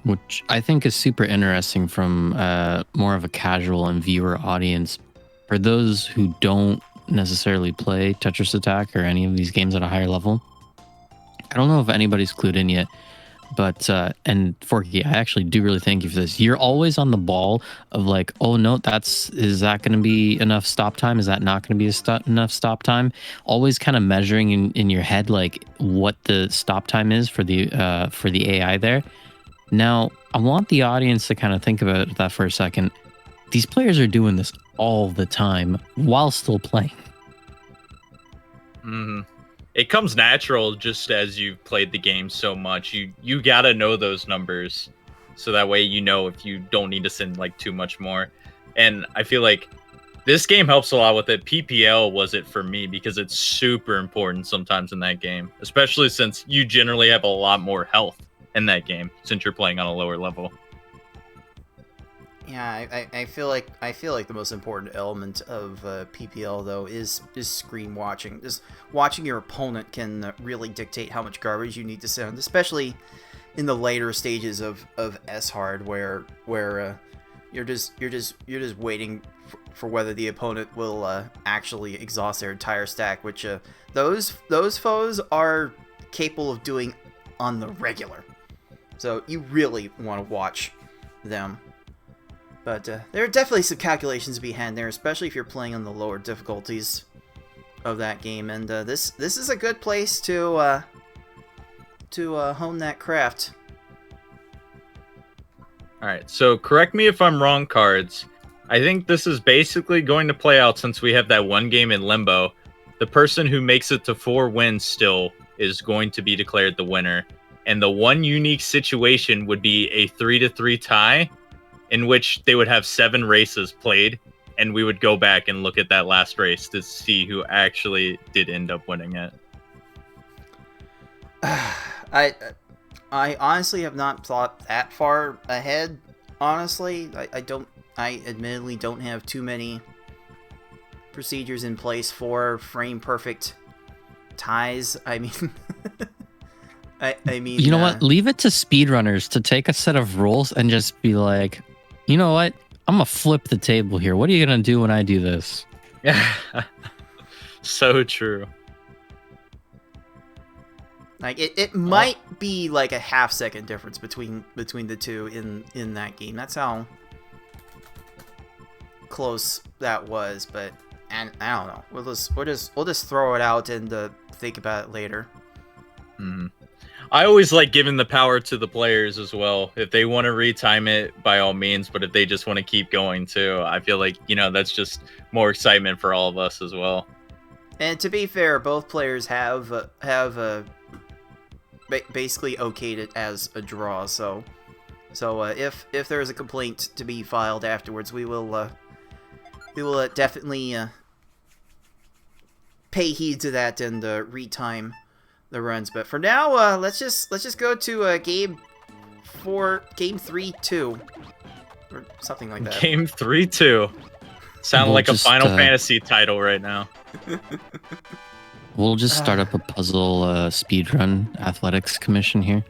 which I think is super interesting from more of a casual and viewer audience, for those who don't necessarily play Tetrisattakr or any of these games at a higher level. I don't know if anybody's clued in yet, but and Forky, I actually do really thank you for this. You're always on the ball of like, oh no, is that going to be enough stop time? Is that not going to be enough stop time? Always kind of measuring in your head like what the stop time is for the AI there. Now, I want the audience to kind of think about that for a second. These players are doing this all the time while still playing. Mm-hmm. It comes natural just as you've played the game so much. You gotta know those numbers, so that way you know if you don't need to send like too much more. And I feel like this game helps a lot with it. PPL was it for me because it's super important sometimes in that game, especially since you generally have a lot more health in that game since you're playing on a lower level. Yeah, I feel like the most important element of PPL though is screen watching. Just watching your opponent can really dictate how much garbage you need to send, especially in the later stages of S hard where you're just waiting for whether the opponent will actually exhaust their entire stack, which those foes are capable of doing on the regular. So you really want to watch them. But there are definitely some calculations to be had there, especially if you're playing on the lower difficulties of that game. And this is a good place to hone that craft. All right, so correct me if I'm wrong, Cards. I think this is basically going to play out since we have that one game in limbo. The person who makes it to 4 wins still is going to be declared the winner. And the one unique situation would be a 3-3 tie, in which they would have 7 races played, and we would go back and look at that last race to see who actually did end up winning it. I honestly have not thought that far ahead. Honestly, I admittedly don't have too many procedures in place for frame perfect ties. I mean, I mean, you know what? Leave it to speedrunners to take a set of rules and just be like, you know what? I'm gonna flip the table here. What are you gonna do when I do this? So true. Like it might be like a half-second difference between the two in that game. That's how close that was. But and I don't know. We'll just throw it out and think about it later. Mm-hmm. I always like giving the power to the players as well. If they want to retime it, by all means. But if they just want to keep going too, I feel like, that's just more excitement for all of us as well. And to be fair, both players have basically okayed it as a draw. So if there is a complaint to be filed afterwards, we will definitely pay heed to that and retime the runs. But for now, let's just go to game 3-2 or something like that. Game 3-2. Sound like a Final Fantasy title right now. We'll just start up a puzzle speedrun athletics commission here.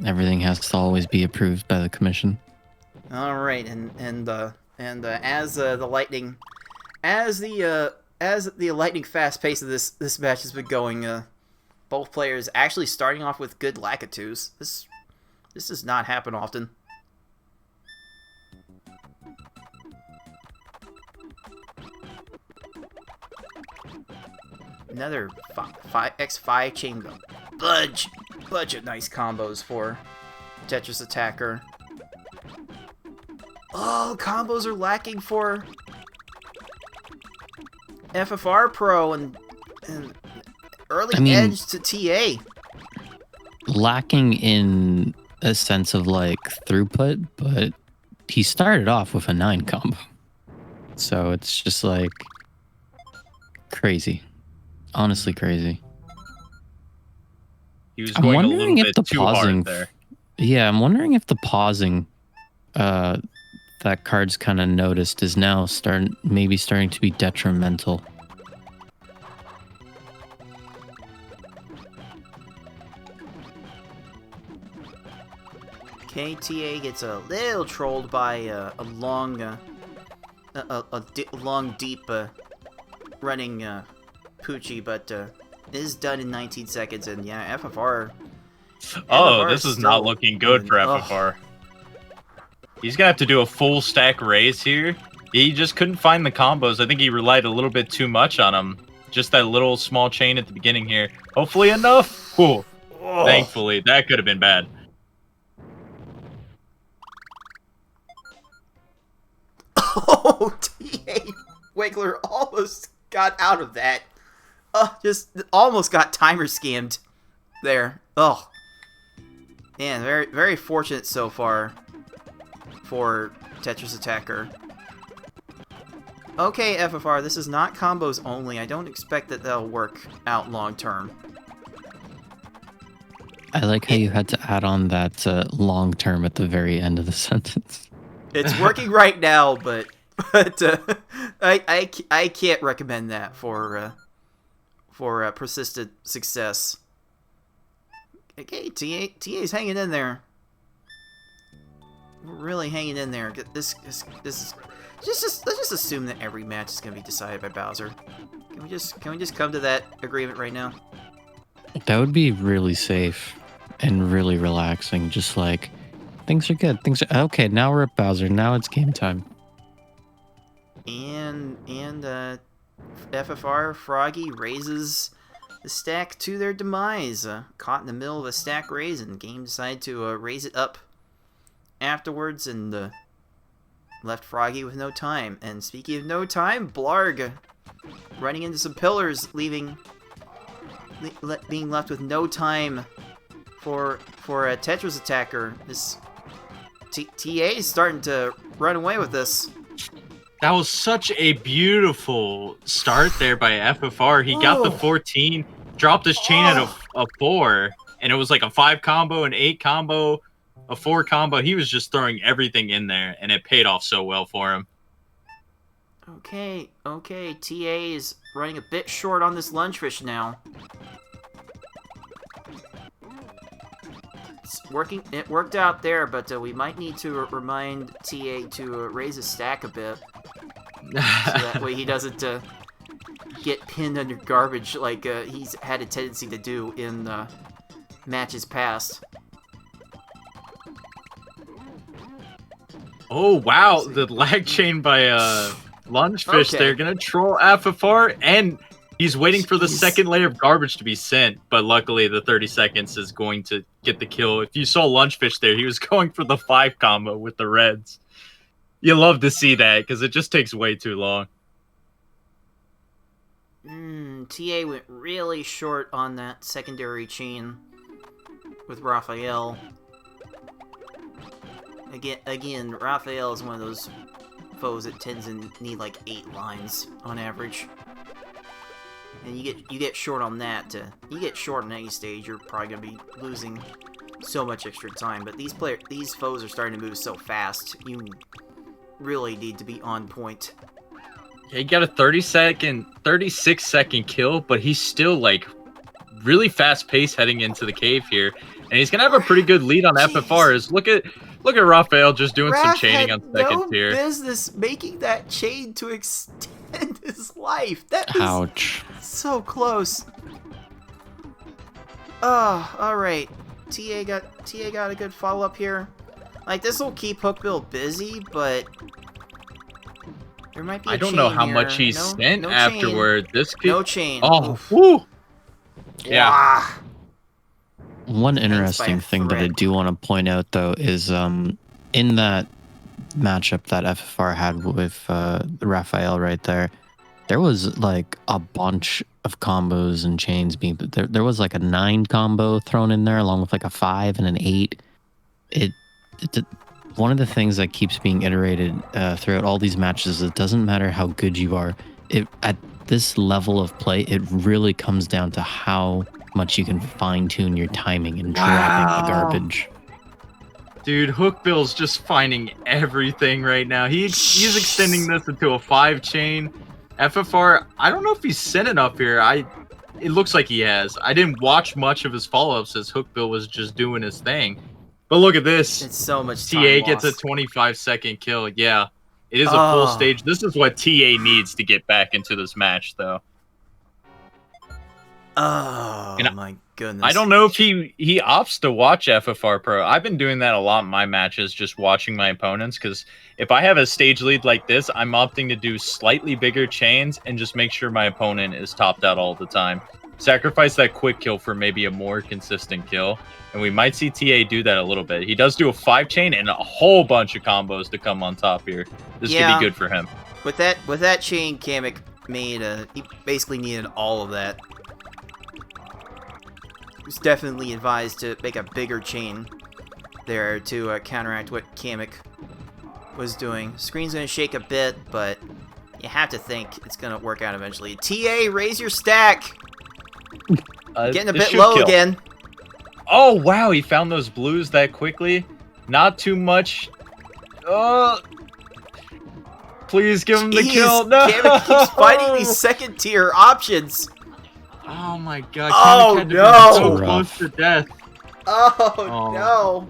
Everything has to always be approved by the commission. All right, and And as the lightning fast pace of this match has been going, both players actually starting off with good lakitus. This does not happen often. Another X5 chain go. Bunch of nice combos for Tetrisattakr. Oh, combos are lacking for FFRPro and early edge to TA. Lacking in a sense of like throughput, but he started off with a 9 combo. So it's just like crazy. Honestly crazy. He was going a little bit too hard there. Yeah, I'm wondering if the pausing that Cards kind of noticed is now starting to be detrimental. KTA gets a little trolled by a long, deep running Poochie, but is done in 19 seconds. And yeah, FFR. Oh, this is not looking good for FFR. He's gonna have to do a full stack raise here. He just couldn't find the combos. I think he relied a little bit too much on them. Just that little small chain at the beginning here. Hopefully enough. Cool. Oh. Thankfully, that could have been bad. Oh, TA Wiggler almost got out of that. Just almost got timer scammed there. Oh, man, very, very fortunate so far for Tetrisattakr. Okay, FFR, this is not combos only. I don't expect that they'll work out long term. I like how you had to add on that long term at the very end of the sentence. It's working right now, but I can't recommend that for persistent success. Okay, TA's hanging in there. We're really hanging in there. This is let's just assume that every match is gonna be decided by Bowser. Can we just come to that agreement right now? That would be really safe and really relaxing. Just like things are good. Things are okay. Now we're at Bowser. Now it's game time. And FFR Froggy raises the stack to their demise. Caught in the middle of a stack raise, and game decided to raise it up afterwards, and left Froggy with no time. And speaking of no time, Blarg running into some pillars, being left with no time for a Tetrisattakr. This TA is starting to run away with this. That was such a beautiful start there by FFR. He got the 14, dropped his chain at a 4, and it was like a 5 combo, an 8 combo, a 4 combo. He was just throwing everything in there, and it paid off so well for him. Okay, TA is running a bit short on this lunchfish now. It's working. It worked out there, but we might need to remind TA to raise his stack a bit, so that way he doesn't get pinned under garbage like he's had a tendency to do in matches past. Oh wow, the lag chain by Lunchfish there, gonna troll FFR, and he's waiting for the second layer of garbage to be sent, but luckily the 30 seconds is going to get the kill. If you saw Lunchfish there, he was going for the 5 combo with the reds. You love to see that, because it just takes way too long. TA went really short on that secondary chain with Raphael. Again, Raphael is one of those foes that tends to need like 8 lines on average. And you get short on that. You get short on any stage, you're probably gonna be losing so much extra time. But these foes are starting to move so fast. You really need to be on point. Yeah, he got a 36-second kill, but he's still like really fast pace heading into the cave here, and he's gonna have a pretty good lead on FFRs. Look Look at Raphael just doing some Raph chaining had on second no tier. business making that chain to extend his life. That was Ouch. so close. Oh, all right. TA got a good follow up here. Like, this will keep Hookbill busy, but there might be a I don't know chain how here. much he No- sent no afterward. This Chain. could... No chain. Oh, Oof. whoo. Yeah. Wah. One Hangs by a interesting thing that I thread. do want to point out, though, is in that matchup that FFR had with Raphael right there was like a bunch of combos and chains being... There was like a 9 combo thrown in there, along with like a 5 and an 8. One of the things that keeps being iterated throughout all these matches is it doesn't matter how good you are. At this level of play, it really comes down to how much you can fine-tune your timing and dropping the garbage. Dude, Hookbill's just finding everything right now. He's extending this into a 5 chain. FFR, I don't know if he's sent enough here. It looks like he has. I didn't watch much of his follow-ups as Hookbill was just doing his thing. But look at this. It's so much TA time gets a lost. 25-second kill. Yeah, it is a full stage. This is what TA needs to get back into this match, though. Oh, And my goodness. I don't know if he opts to watch FFR Pro. I've been doing that a lot in my matches, just watching my opponents, because if I have a stage lead like this, I'm opting to do slightly bigger chains and just make sure my opponent is topped out all the time. Sacrifice that quick kill for maybe a more consistent kill, and we might see TA do that a little bit. He does do a 5 chain and a whole bunch of combos to come on top here. This could be good for him. With that chain Kamek made, he basically needed all of that. He was definitely advised to make a bigger chain there to counteract what Kamek was doing. Screen's gonna shake a bit, but you have to think it's gonna work out eventually. TA, raise your stack! Getting a bit low again. Oh, wow, he found those blues that quickly. Not too much. Please give him the kill. No! Kamek keeps fighting these second tier options. Oh my god. Oh, Kamek had to no. be so close to death. Oh, no.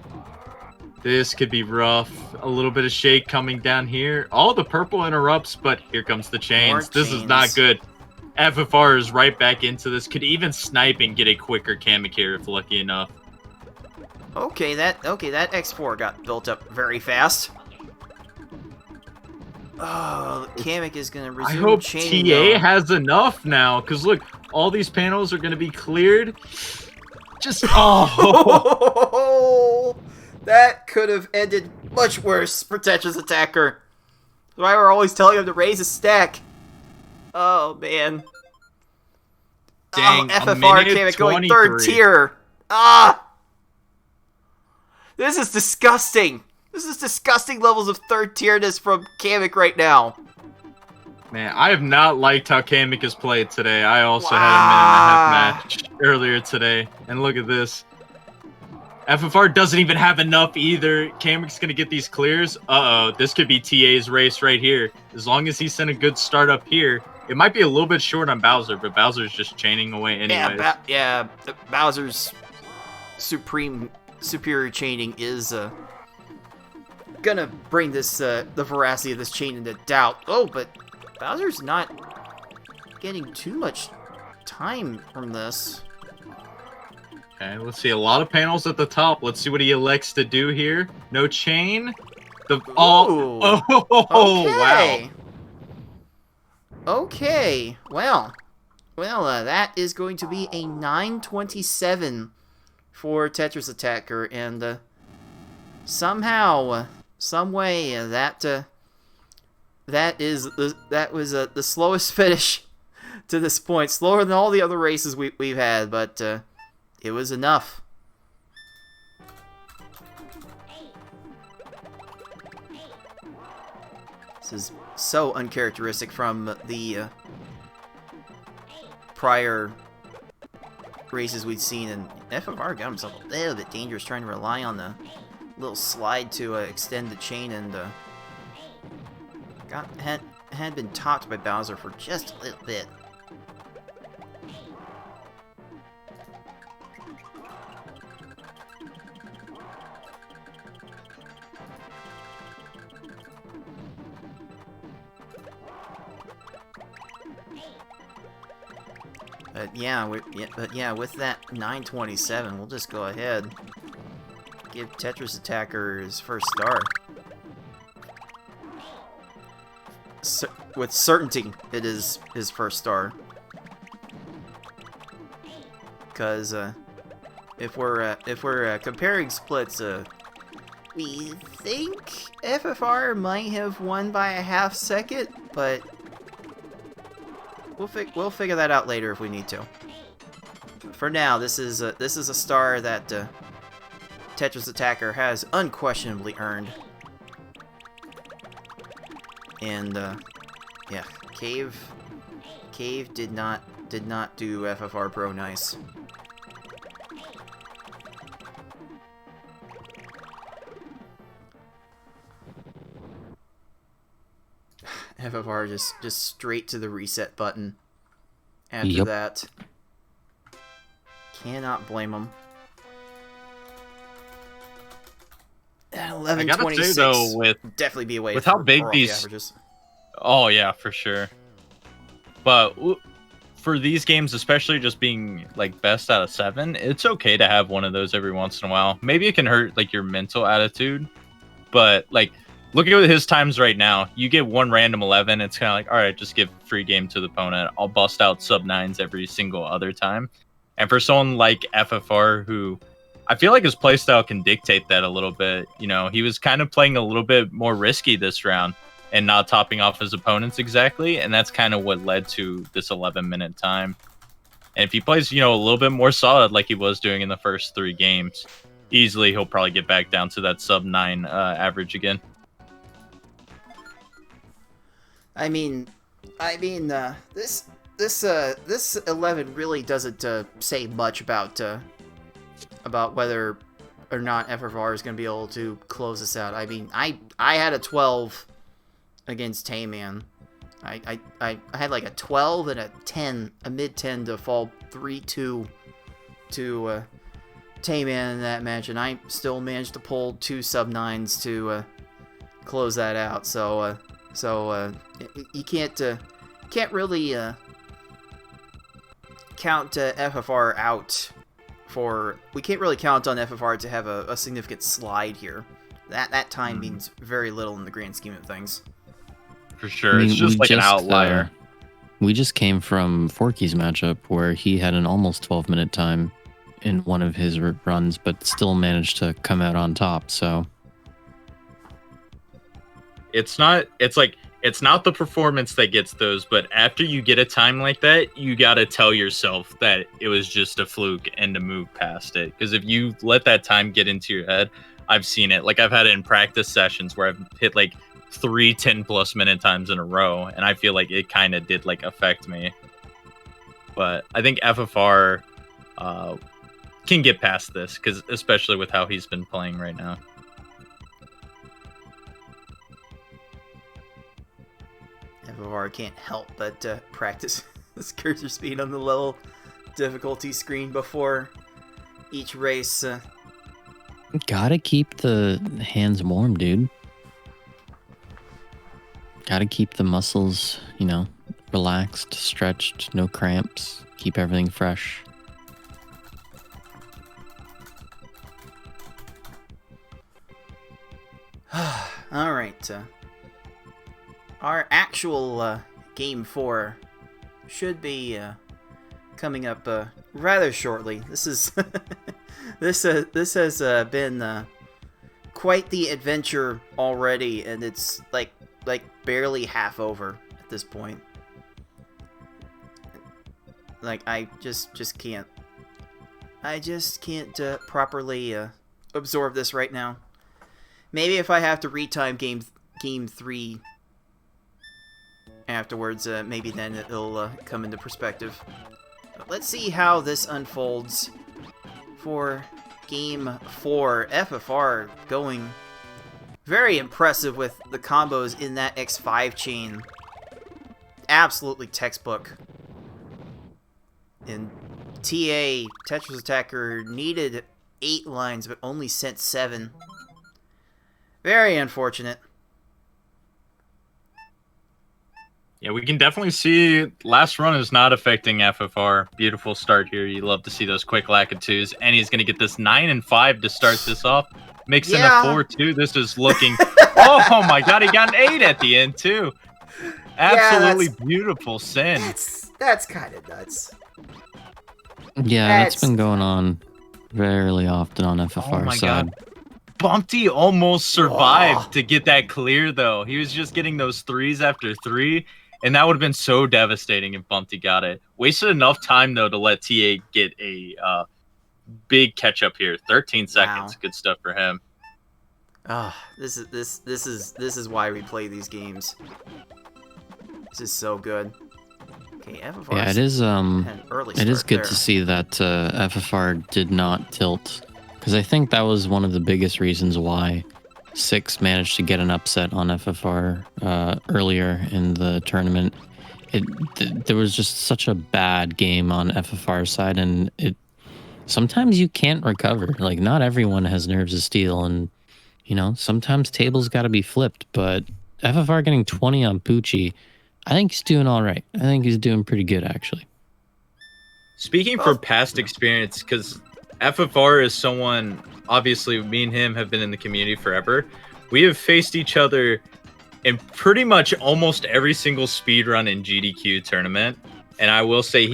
This could be rough. A little bit of shake coming down here. All the purple interrupts, but here comes the chains. This is not good. FFR is right back into this. Could even snipe and get a quicker Kamek here if lucky enough. Okay, that X4 got built up very fast. Oh, Kamek is gonna resume I hope chaining, TA though. has enough now, because look, all these panels are going to be cleared. Just, That could have ended much worse for Tetrisattakr. That's why we're always telling him to raise his stack. Oh, man. Dang, FFR Kamek going 3rd tier. This is disgusting. This is disgusting levels of 3rd tierness from Kamek right now. Man, I have not liked how Kamek has played today. I also had a 1.5 minute match earlier today. And look at this. FFR doesn't even have enough either. Kamek's going to get these clears. Uh-oh, this could be TA's race right here. As long as he sent a good start up here. It might be a little bit short on Bowser, but Bowser's just chaining away anyways. Bowser's superior chaining is gonna bring this the veracity of this chain into doubt. Oh, but Bowser's not getting too much time from this. Okay, let's see. A lot of panels at the top. Let's see what he elects to do here. No chain. Wow. Okay. Well, that is going to be a 927 for Tetrisattakr, and somehow, some way, that was the slowest finish to this point. Slower than all the other races we've had, but it was enough. This is so uncharacteristic from the prior races we'd seen, and FFR got himself a little bit dangerous trying to rely on the little slide to extend the chain, and had been topped by Bowser for just a little bit. But yeah, with that 927, we'll just go ahead. Give Tetrisattakr his first star. With certainty, it is his first star. Because if we're comparing splits, we think FFR might have won by a half second, but we'll figure that out later if we need to. For now, this is a star that Tetrisattakr has unquestionably earned. And yeah, Cave did not do FFRPro nice. FFR just straight to the reset button after that. Cannot blame him. At 11:26, I gotta say though, with definitely be away with how big these averages. Oh yeah, for sure. But for these games, especially just being like best out of 7, it's okay to have one of those every once in a while. Maybe it can hurt like your mental attitude, but like look at his times right now. You get one random 11, it's kind of like, all right, just give free game to the opponent. I'll bust out sub 9s every single other time. And for someone like FFR, who I feel like his playstyle can dictate that a little bit. You know, he was kind of playing a little bit more risky this round and not topping off his opponents exactly. And that's kind of what led to this 11-minute time. And if he plays, you know, a little bit more solid like he was doing in the first 3 games, easily he'll probably get back down to that sub 9 average again. I mean, this 11 really doesn't say much about whether or not FFR is going to be able to close this out. I mean, I had a 12 against Tayman. I had like a 12 and a 10, a mid-10 to fall 3-2 to Tayman in that match, and I still managed to pull 2 sub 9s to close that out. So you can't really count FFR out. We can't really count on FFR to have a significant slide here. That time means very little in the grand scheme of things. For sure, it's just like an outlier. We just came from Forky's matchup where he had an almost 12-minute time in one of his runs, but still managed to come out on top. So it's not the performance that gets those, but after you get a time like that, you got to tell yourself that it was just a fluke and to move past it. Because if you let that time get into your head, I've seen it. Like, I've had it in practice sessions where I've hit like 3 10+ minute times in a row, and I feel like it kind of did like affect me. But I think FFR can get past this, because especially with how he's been playing right now. FFR can't help but practice this cursor speed on the level difficulty screen before each race. Gotta keep the hands warm, dude. Gotta keep the muscles, you know, relaxed, stretched, no cramps. Keep everything fresh. All right. Our actual Game 4 should be coming up rather shortly. This is this has been quite the adventure already, and it's like barely half over at this point. Like, I just can't. I just can't properly absorb this right now. Maybe if I have to retime game 3 afterwards, maybe then it'll come into perspective. But let's see how this unfolds for Game 4. FFR going very impressive with the combos in that X5 chain. Absolutely textbook. And TA, Tetrisattakr, needed 8 lines, but only sent 7. Very unfortunate. Yeah, we can definitely see last run is not affecting FFR. Beautiful start here. You love to see those quick lack-of-twos. And he's going to get this 9 and 5 to start this off. Mix in a Yeah. 4-2. This is looking... oh my god, he got an 8 at the end too. Absolutely beautiful sin. That's kind of nuts. Yeah, that's been going on fairly often on FFR Oh my side. god. Bumpty almost survived to get that clear, though. He was just getting those 3s after 3, and that would have been so devastating if Bumpty got it. Wasted enough time, though, to let TA get a big catch-up here. 13 seconds. Wow. Good stuff for him. This is why we play these games. This is so good. Okay, FFR. Yeah, it is good to see that FFR did not tilt, because I think that was one of the biggest reasons why 6 managed to get an upset on FFR earlier in the tournament. There was just such a bad game on FFR side, and sometimes you can't recover. Like, not everyone has nerves of steel, and sometimes tables got to be flipped. But FFR getting 20 on Poochie, I think he's doing all right. I think he's doing pretty good, actually. Speaking from past experience, because FFR is someone, obviously, me and him have been in the community forever. We have faced each other in pretty much almost every single speedrun in GDQ tournament. And I will say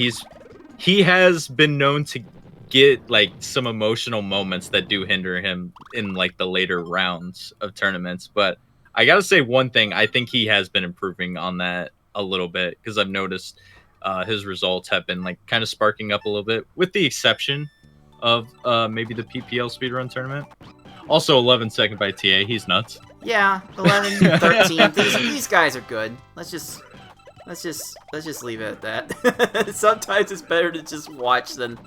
he has been known to get like some emotional moments that do hinder him in like the later rounds of tournaments. But I gotta say one thing, I think he has been improving on that a little bit, because I've noticed his results have been like kind of sparking up a little bit, with the exception of maybe the PPL speedrun tournament. Also 11 second by TA, he's nuts. Yeah, 11, 13. These guys are good. Let's just leave it at that. Sometimes it's better to just watch than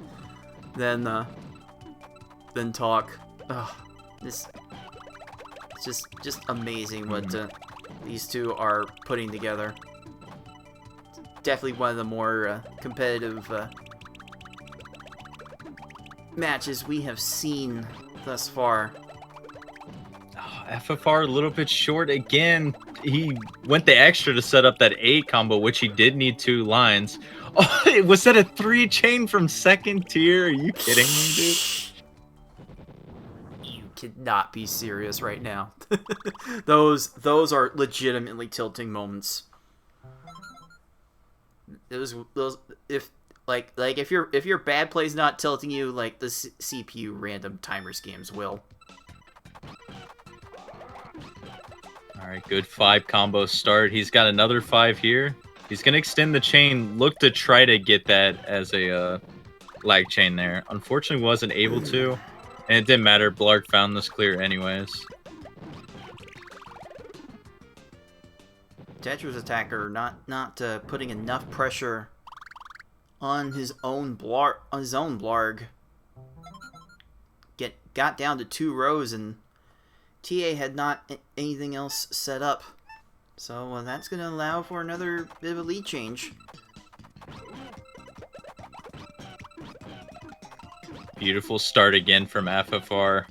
talk. This it's just amazing what these two are putting together. Definitely one of the more competitive matches we have seen thus far. FFR a little bit short again. He went the extra to set up that 8 combo, which he did need 2 lines. Oh, it was that a 3 chain from second tier? Are you kidding me, dude? You cannot be serious right now. Those are legitimately tilting moments. Those if your bad play's not tilting you, like the CPU random timers games will. All right, good 5 combo start. He's got another 5 here. He's going to extend the chain, look to try to get that as a lag chain there. Unfortunately, wasn't able to, and it didn't matter. Blarg found this clear anyways. Tetrisattakr not putting enough pressure on his own Blarg. Got down to 2 rows, and TA had not anything else set up. So that's going to allow for another bit of a lead change. Beautiful start again from FFR.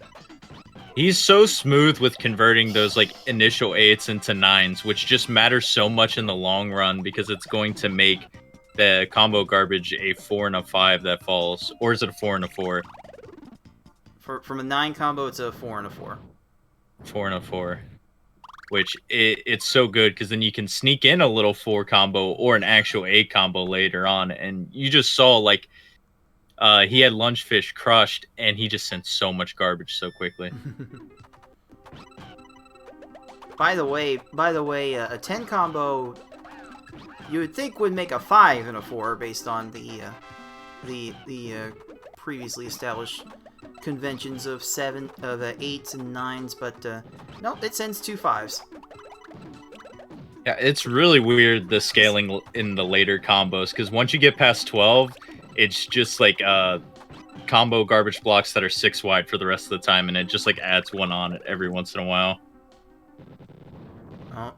He's so smooth with converting those like initial 8s into 9s, which just matters so much in the long run, because it's going to make the combo garbage a 4 and a 5 that falls. Or is it a 4 and a 4? From a 9 combo, it's a 4 and a 4. 4 and a 4. Which it's so good, because then you can sneak in a little 4 combo or an actual 8 combo later on. And you just saw like he had Lunchfish crushed, and he just sent so much garbage so quickly. By the way, a 10 combo you would think would make a 5 and a 4 based on the previously established conventions of 8s and 9s, but nope, it sends 2 5s. Yeah, it's really weird, the scaling in the later combos, because once you get past 12, it's just like combo garbage blocks that are 6 wide for the rest of the time, and it just like adds 1 on it every once in a while.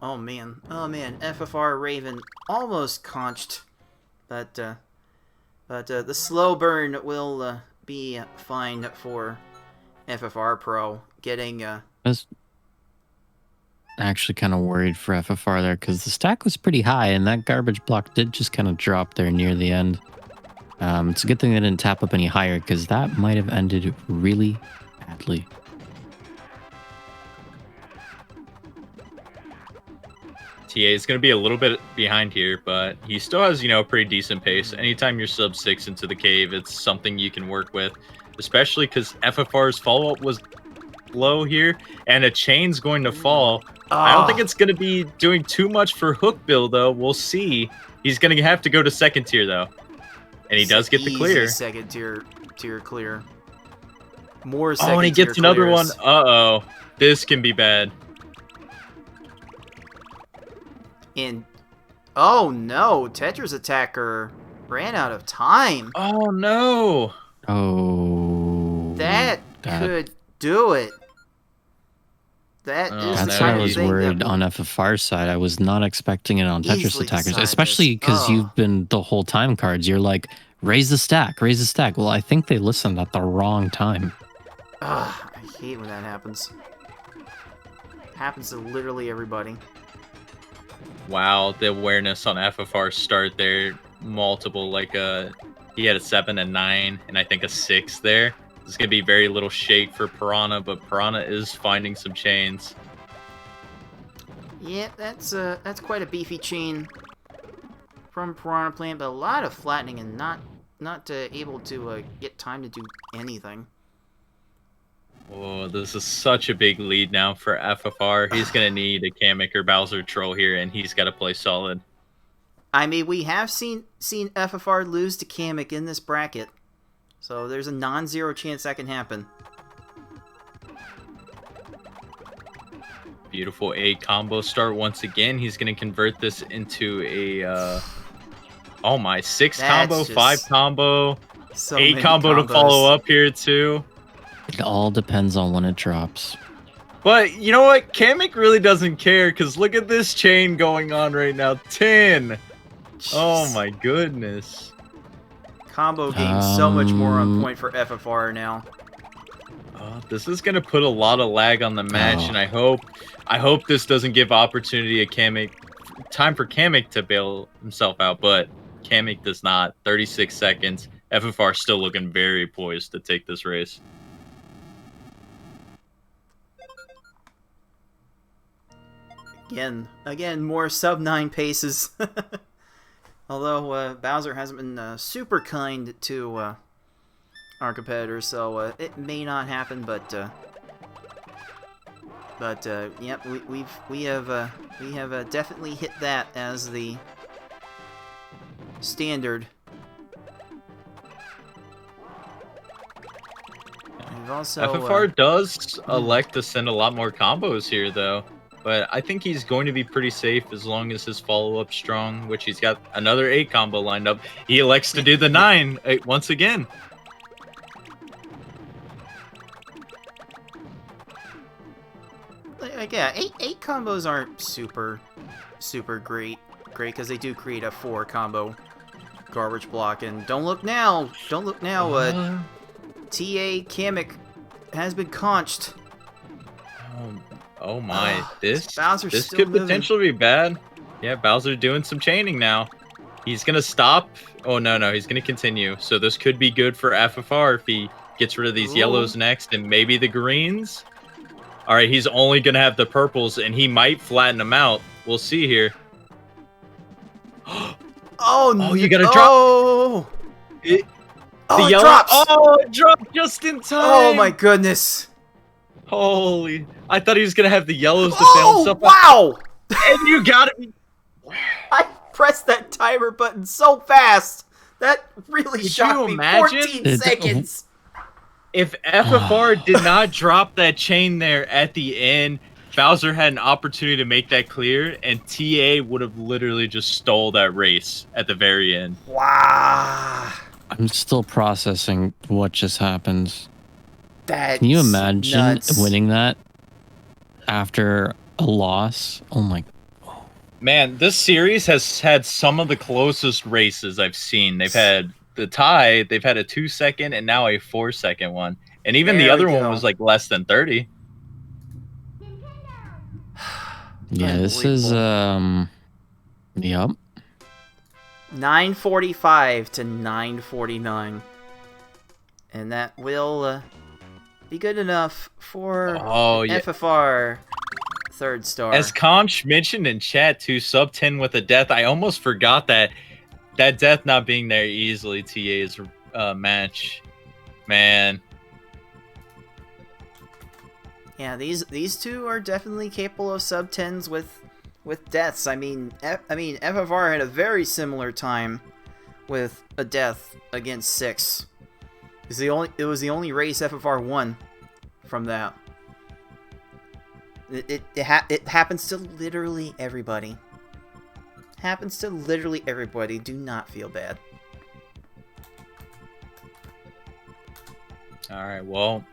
Oh man, FFR Raven almost conched, but the slow burn will be fine for FFRPro, getting actually kind of worried for FFR there because the stack was pretty high and that garbage block did just kind of drop there near the end. It's a good thing they didn't tap up any higher because that might have ended really badly. TA is going to be a little bit behind here, but he still has, a pretty decent pace. Anytime you're sub 6 into the cave, it's something you can work with, especially because FFR's follow-up was low here, and a chain's going to fall. I don't think it's going to be doing too much for Hook Bill, though. We'll see. He's going to have to go to second tier, though. And he does get the clear. Second tier clear. More second tier. Oh, and he gets another one. Uh-oh. This can be bad. And oh no, Tetrisattakr ran out of time. Oh no. Oh. That could do it. That is That's why I was worried on FFR's side. I was not expecting it on Tetrisattakr, especially because you've been the whole time cards. You're like, raise the stack, raise the stack. Well, I think they listened at the wrong time. I hate when that happens. Happens to literally everybody. Wow, the awareness on FFR start there, multiple, like he had a 7 and 9, and I think a 6 there. There's gonna be very little shake for Piranha, but Piranha is finding some chains. Yeah, that's quite a beefy chain from Piranha Plant, but a lot of flattening and not able to get time to do anything. Oh, this is such a big lead now for FFR. He's going to need a Kamek or Bowser troll here, and he's got to play solid. I mean, we have seen FFR lose to Kamek in this bracket, so there's a non-zero chance that can happen. Beautiful A combo start once again. He's going to convert this into a, oh my, 6 combo, 5 combo, 8 combo to follow up here too. It all depends on when it drops. But you know what? Kamek really doesn't care because look at this chain going on right now. 10. Jeez. Oh my goodness. Combo game so much more on point for FFR now. This is gonna put a lot of lag on the match, and I hope this doesn't give opportunity to Kamek, time for Kamek to bail himself out, but Kamek does not. 36 seconds. FFR still looking very poised to take this race. Again, more sub-9 paces. Although Bowser hasn't been super kind to our competitors, so it may not happen. But yep, we have definitely hit that as the standard. We've also FFR does elect to send a lot more combos here, though. But I think he's going to be pretty safe as long as his follow-up's strong, which he's got another 8 combo lined up. He elects to do the 9 once again. Like, yeah, 8 combos aren't super great because they do create a 4 combo garbage block. And don't look now. TA Kamek has been conched. Oh my, this Bowser's could potentially be bad. Yeah, Bowser doing some chaining now. He's gonna stop. Oh no, he's gonna continue. So this could be good for FFR if he gets rid of these yellows next and maybe the greens. All right, he's only gonna have the purples and he might flatten them out. We'll see here. Oh, you gotta drop. The yellow drops. Oh, it dropped just in time. Oh my goodness. Holy! I thought he was gonna have the yellows to bail himself out. Wow! And you gotta be. I pressed that timer button so fast. That really shocked me. Imagine? 14 seconds. If FFR did not drop that chain there at the end, Bowser had an opportunity to make that clear, and TA would have literally just stole that race at the very end. Wow! I'm still processing what just happened. That's Can you imagine nuts. winning that after a loss? Oh my. Man, this series has had some of the closest races I've seen. They've had the tie, they've had a 2-second, and now a 4-second one. And even the other one was like less than 30. Yeah, this is yep. 945 to 949. And that will be good enough for FFR third star. As Conch mentioned in chat too, sub 10 with a death. I almost forgot that death not being there easily TA's match. Man. Yeah, these two are definitely capable of sub 10s with deaths. I mean FFR had a very similar time with a death against 6. It was the only race FFR won from that. It happens to literally everybody. Happens to literally everybody. Do not feel bad. Alright, well,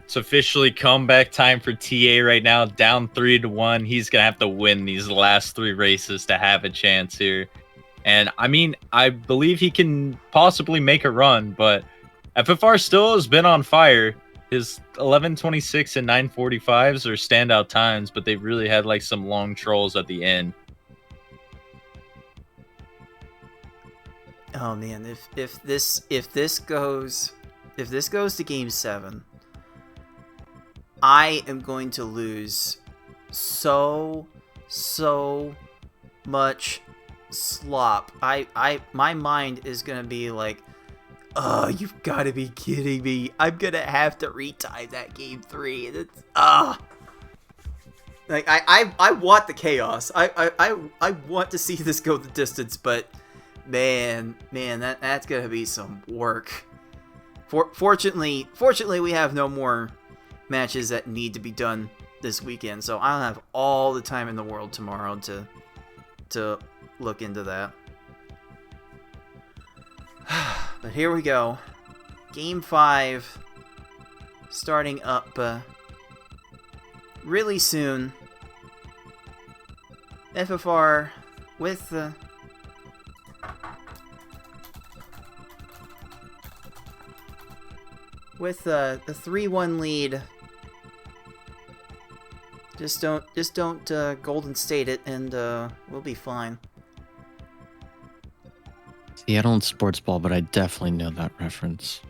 it's officially comeback time for TA right now. Down 3-1. He's going to have to win these last 3 races to have a chance here. And, I mean, I believe he can possibly make a run, but FFR still has been on fire. His 11:26 and 9:45s are standout times, but they really had like some long trolls at the end. Oh man, if this goes to game 7, I am going to lose so much slop. My mind is gonna be like, oh, you've got to be kidding me. I'm going to have to retime that game 3. It's, like, I want the chaos. I want to see this go the distance, but man, that's going to be some work. Fortunately, we have no more matches that need to be done this weekend, so I'll have all the time in the world tomorrow to look into that. But here we go. Game 5 starting up really soon. FFR with the with the 3-1 lead. Just don't Golden State it, and we'll be fine. See, I don't sports ball, but I definitely know that reference.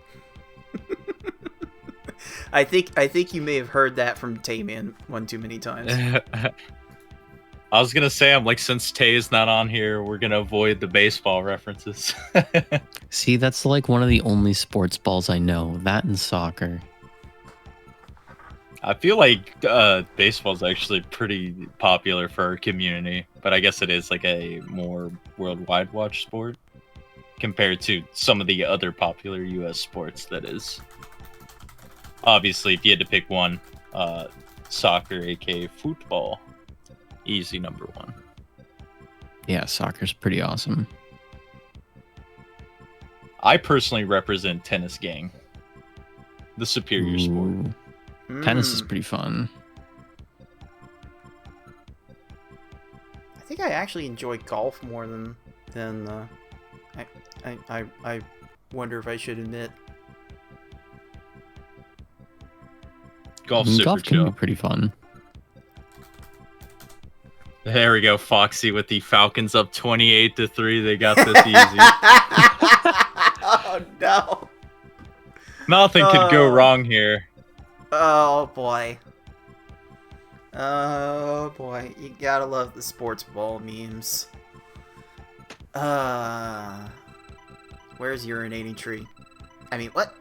I think you may have heard that from Tayman one too many times. I was gonna say, I'm like, since Tay is not on here, we're gonna avoid the baseball references. See, that's like one of the only sports balls I know. That and soccer. I feel like baseball is actually pretty popular for our community, but I guess it is like a more worldwide watch sport compared to some of the other popular U.S. sports. That is, obviously, if you had to pick one, soccer, aka football, easy number 1. Yeah, soccer's pretty awesome. I personally represent tennis gang, the superior sport. Tennis is pretty fun. I think I actually enjoy golf more than I wonder if I should admit. Golf's super Golf can chill. be pretty fun. There we go, Foxy with the Falcons up 28-3. They got this easy. Oh no! Nothing could go wrong here. Oh boy. Oh boy. You gotta love the sports ball memes. Where's urinating tree? I mean, what?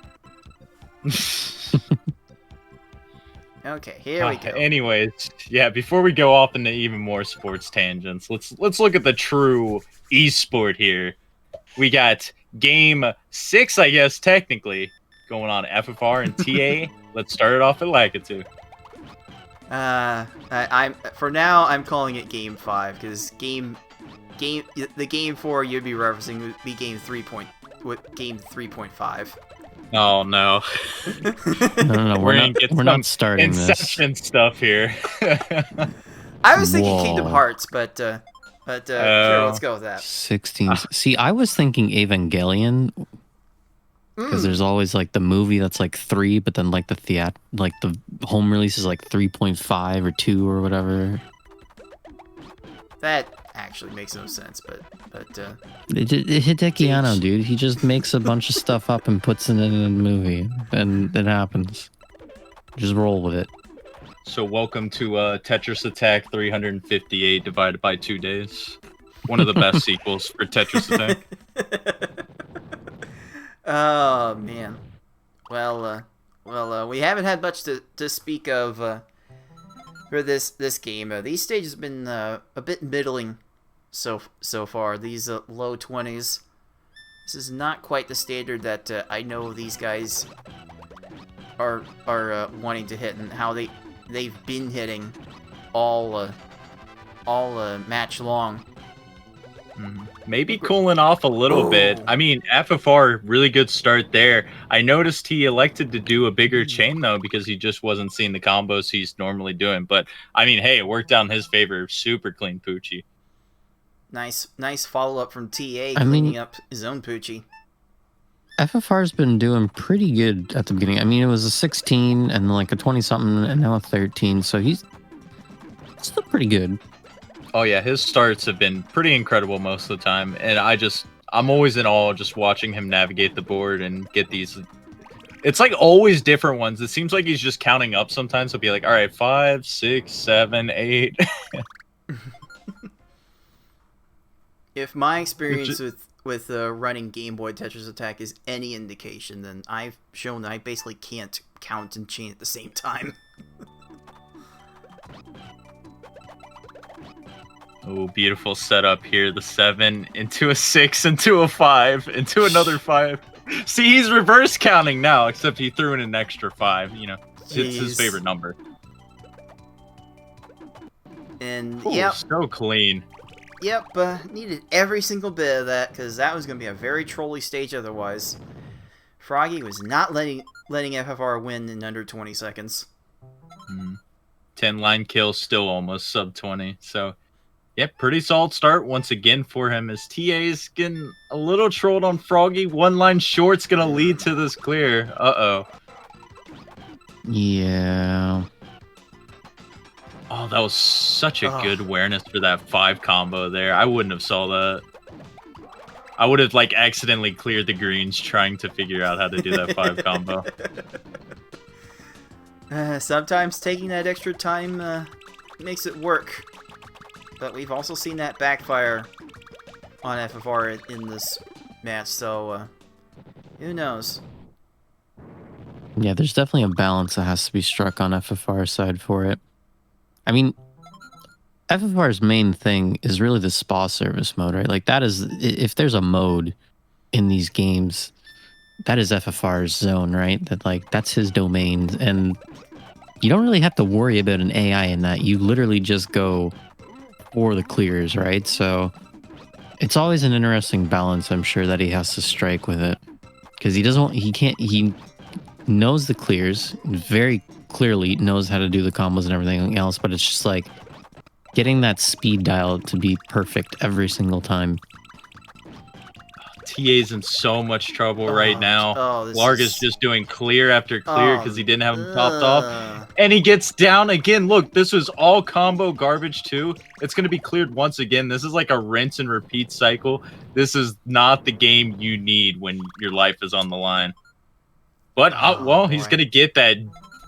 Okay, here we go. Anyways, yeah, before we go off into even more sports tangents, let's look at the true esport here. We got game 6, I guess, technically, going on FFR and TA. Let's start it off at Lakitu. For now I'm calling it game 5 because the game 4 you'd be referencing would be game 3.5. Oh no. No, we're not starting Inception this. stuff here. I was thinking Kingdom Hearts, but sure, let's go with that. 16. See, I was thinking Evangelion because there's always like the movie that's like 3, but then like the home release is like 3.5 or 2 or whatever. That actually makes no sense, but Hidekiano, dude. He just makes a bunch of stuff up and puts it in a movie, and it happens. Just roll with it. So welcome to Tetris Attack 358 divided by 2 days. One of the best sequels for Tetris Attack. Oh man. Well, we haven't had much to speak of for this game. These stages have been a bit middling so far. These low 20s. This is not quite the standard that I know these guys are wanting to hit, and how they've been hitting all match long. Maybe cooling off a little bit. I mean, FFR, really good start there. I noticed he elected to do a bigger chain, though, because he just wasn't seeing the combos he's normally doing. But, I mean, hey, it worked out in his favor. Super clean Poochie. Nice follow-up from TA, cleaning up his own Poochie. FFR's been doing pretty good at the beginning. I mean, it was a 16 and like a 20-something and now a 13. So he's still pretty good. Oh yeah, his starts have been pretty incredible most of the time, and I'm always in awe just watching him navigate the board and get these. It's like always different ones. It seems like he's just counting up sometimes. He'll be like, all right, 5, 6, 7, 8. If my experience with running Game Boy Tetris Attack is any indication, then I've shown that I basically can't count and chain at the same time. Oh, beautiful setup here. The 7 into a 6 into a 5 into another 5. See, he's reverse counting now, except he threw in an extra 5. You know, it's his favorite number. And ooh, yep, so clean. Yep, needed every single bit of that, because that was going to be a very trolly stage otherwise. Froggy was not letting FFR win in under 20 seconds. 10 line kills, still almost sub 20. So, yep, pretty solid start once again for him, as TA's getting a little trolled on Froggy. 1 line short's going to lead to this clear. Uh-oh. Yeah. Oh, that was such a good awareness for that 5 combo there. I wouldn't have saw that. I would have, like, accidentally cleared the greens trying to figure out how to do that 5 combo. Sometimes taking that extra time makes it work. But we've also seen that backfire on FFR in this match, so who knows? Yeah, there's definitely a balance that has to be struck on FFR's side for it. I mean, FFR's main thing is really the spa service mode, right? Like, that is, if there's a mode in these games, that is FFR's zone, right? That, like, that's his domain, and you don't really have to worry about an AI in that. You literally just go for the clears, right? So it's always an interesting balance, I'm sure, that he has to strike with it, because he knows the clears, very clearly knows how to do the combos and everything else, but it's just like getting that speed dial to be perfect every single time. TA's in so much trouble right now. Larg is just doing clear after clear because he didn't have him topped off. And he gets down again. Look, this was all combo garbage too. It's going to be cleared once again. This is like a rinse and repeat cycle. This is not the game you need when your life is on the line. But, well, he's going to get that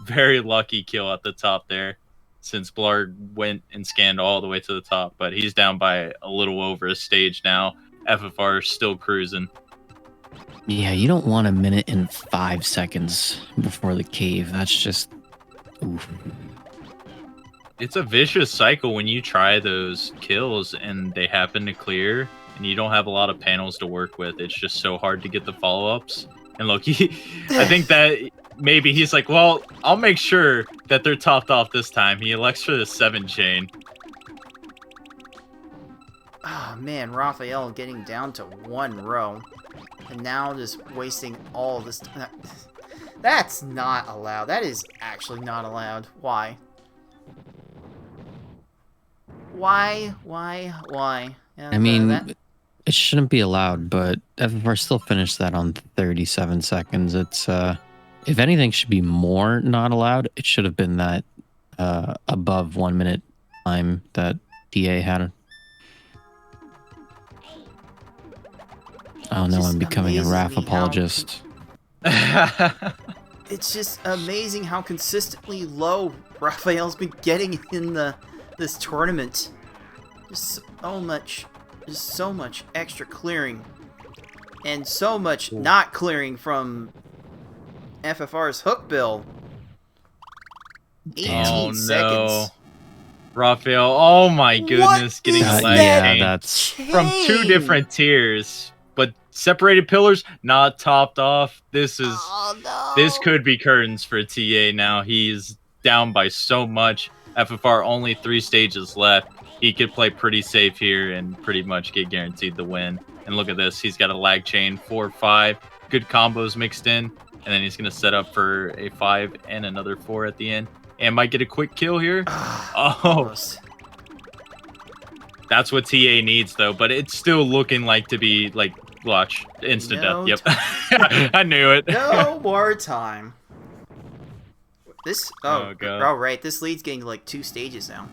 very lucky kill at the top there, since Blarg went and scanned all the way to the top. But he's down by a little over a stage now. FFR is still cruising. Yeah, you don't want 1 minute and 5 seconds before the cave. That's just... oof. It's a vicious cycle when you try those kills and they happen to clear and you don't have a lot of panels to work with. It's just so hard to get the follow-ups. And look, I think that maybe he's like, well, I'll make sure that they're topped off this time. He elects for the 7 chain. Oh man, Raphael getting down to 1 row. And now just wasting all this time. That's not allowed. That is actually not allowed. Why? Why? Yeah, I mean, it shouldn't be allowed, but FFR still finished that on 37 seconds. It's, if anything should be more not allowed, it should have been that above 1 minute time that DA had. Oh no, Just I'm becoming a amazes RAF me how- apologist. It's just amazing how consistently low Raphael's been getting in this tournament. Just so much extra clearing, and so much not clearing from FFR's hook bill. 18 Oh, no. seconds. Raphael, oh my goodness, getting is a lag yeah, chain that's from 2 different tiers, but separated pillars, not topped off. This could be curtains for TA now. He's down by so much. FFR only 3 stages left. He could play pretty safe here and pretty much get guaranteed the win. And look at this, he's got a lag chain 4-5, good combos mixed in, and then he's gonna set up for a 5 and another 4 at the end. And might get a quick kill here. Oh, Almost. that's what TA needs though, but it's still looking like to be like, watch, instant No death. Yep. I knew it. No more time. This Oh, God. oh right, this lead's getting like 2 stages now.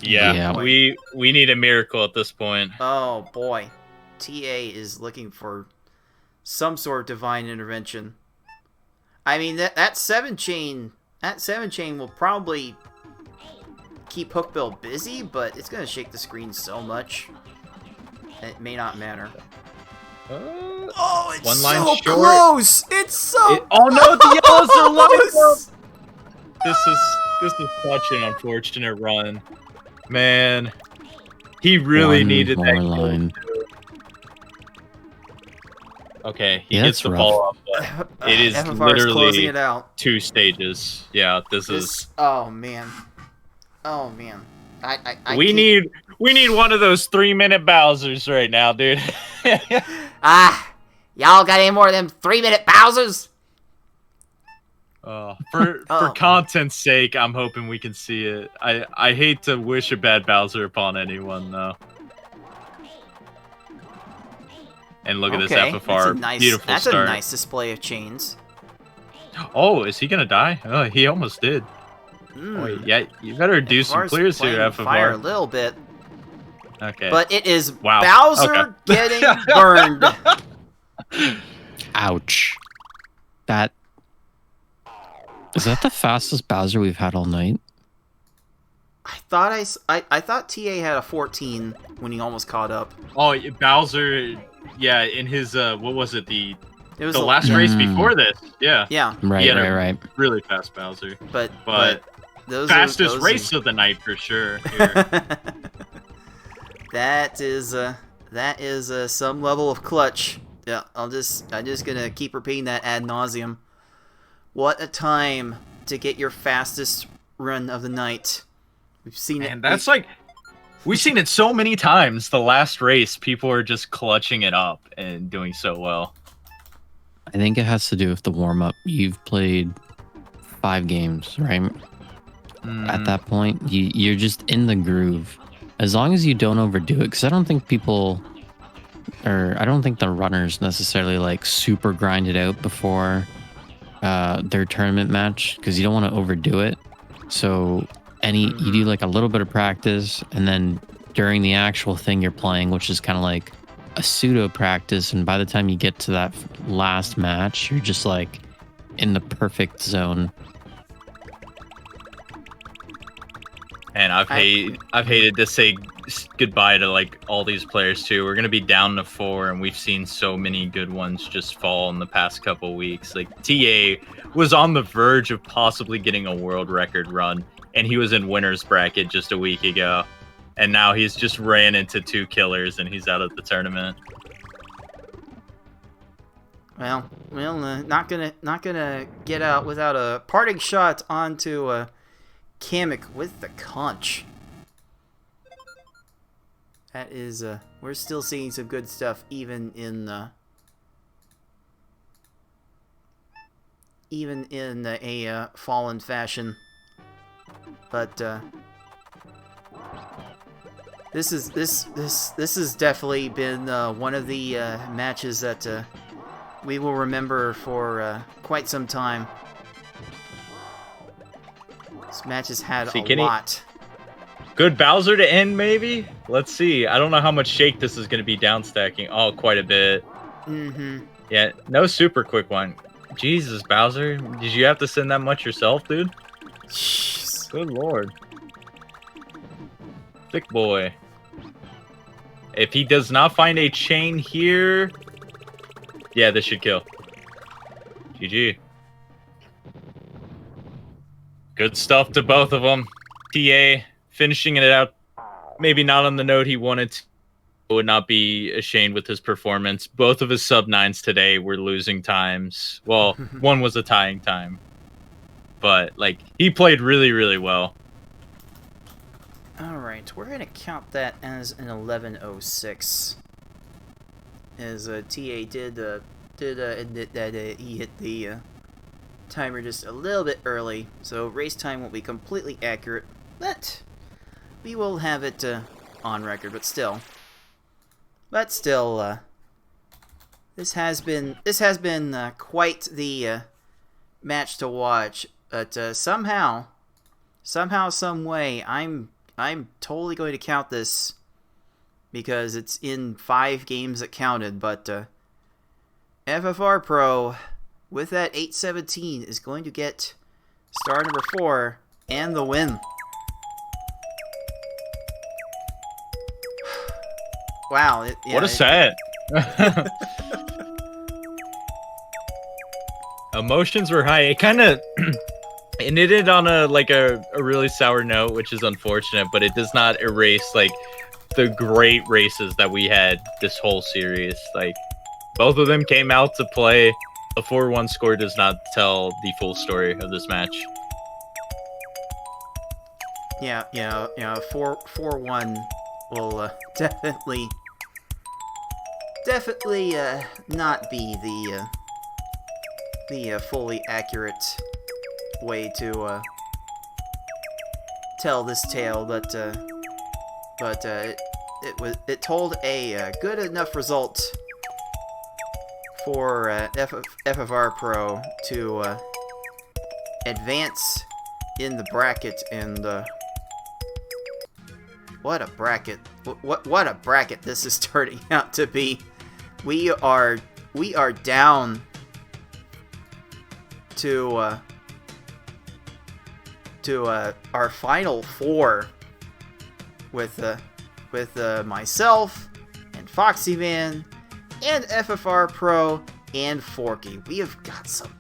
Yeah, Yeah. we need a miracle at this point. Oh boy. TA is looking for some sort of divine intervention. I mean that 7 chain will probably keep Hookbill busy, but it's gonna shake the screen so much it may not matter. Oh, it's One line so short. close! It's so Oh no, the yellows are lined close! up. This is such an unfortunate run, man. He really One needed that more kill. line. Okay, he Yeah, gets that's the rough. ball up, but it is FFR is literally closing it out. 2 stages. Yeah, this is. Oh man. Oh man. I We can't- need one of those 3-minute Bowsers right now, dude. Y'all got any more of them 3-minute Bowsers? For Oh. content's sake, I'm hoping we can see it. I hate to wish a bad Bowser upon anyone though. And look at this FFR, beautiful That's start. a nice display of chains. Oh, is he gonna die? Oh, he almost did. Mm. Oh, yeah, you better do some FFR's clears here, playing with fire a FFR. little bit, Okay. but it is Wow. Bowser Okay. getting burned. Ouch. That is that the fastest Bowser we've had all night? I thought TA had a 14 when he almost caught up. Oh, Bowser, yeah, in his what was it, the It was last race before this? Yeah, Yeah, Right, had a right. really fast Bowser, but those fastest are, race of the night for sure. Here. that is some level of clutch. Yeah, I'm just gonna keep repeating that ad nauseum. What a time to get your fastest run of the night. We've seen it. And that's like, we've seen it so many times. The last race, people are just clutching it up and doing so well. I think it has to do with the warm up. You've played 5 games, right? At that point, you're just in the groove. As long as you don't overdo it, because I don't think people, or I don't think the runners necessarily like super grind it out before their tournament match, because you don't want to overdo it. So you do like a little bit of practice, and then during the actual thing you're playing, which is kind of like a pseudo practice, and by the time you get to that last match, you're just like in the perfect zone. And I've hated to say goodbye to like all these players too. We're gonna be down to 4, and we've seen so many good ones just fall in the past couple weeks. Like TA was on the verge of possibly getting a world record run, and he was in winner's bracket just a week ago, and now he's just ran into 2 killers and he's out of the tournament. Well, not gonna get out without a parting shot onto Kamek with the conch. That is, we're still seeing some good stuff even in a fallen fashion. But this has definitely been one of the matches that we will remember for quite some time. This match has had a lot. Good Bowser to end, maybe? Let's see. I don't know how much shake this is going to be down stacking. Oh, quite a bit. Mm-hmm. Yeah, no super quick one. Jesus, Bowser, did you have to send that much yourself, dude? Jeez. Good lord. Thick boy. If he does not find a chain here... Yeah, this should kill. GG. Good stuff to both of them. TA finishing it out. Maybe not on the note he wanted to. Would not be ashamed with his performance. Both of his sub-9s today were losing times. Well, one was a tying time. But, like, he played really, really well. Alright, we're going to count that as an 11:06. As TA did admit that he hit the timer just a little bit early, so race time won't be completely accurate, but we will have it on record, but still. This has been quite the match to watch, but somehow, some way, I'm totally going to count this because it's in 5 games that counted, but FFRPro with that 817 is going to get star number 4 and the win. Wow. What a set. Emotions were high. It kind of ended on a really sour note, which is unfortunate, but it does not erase like the great races that we had this whole series. Like, both of them came out to play. A 4-1 score does not tell the full story of this match. Yeah, 4-1 will definitely not be the fully accurate way to tell this tale, but it told a good enough result for FFRPro to advance in the bracket, and what a bracket! What a bracket this is turning out to be. We are down to our final 4 with myself and Foxy Man and FFRPro and Forky. We have got some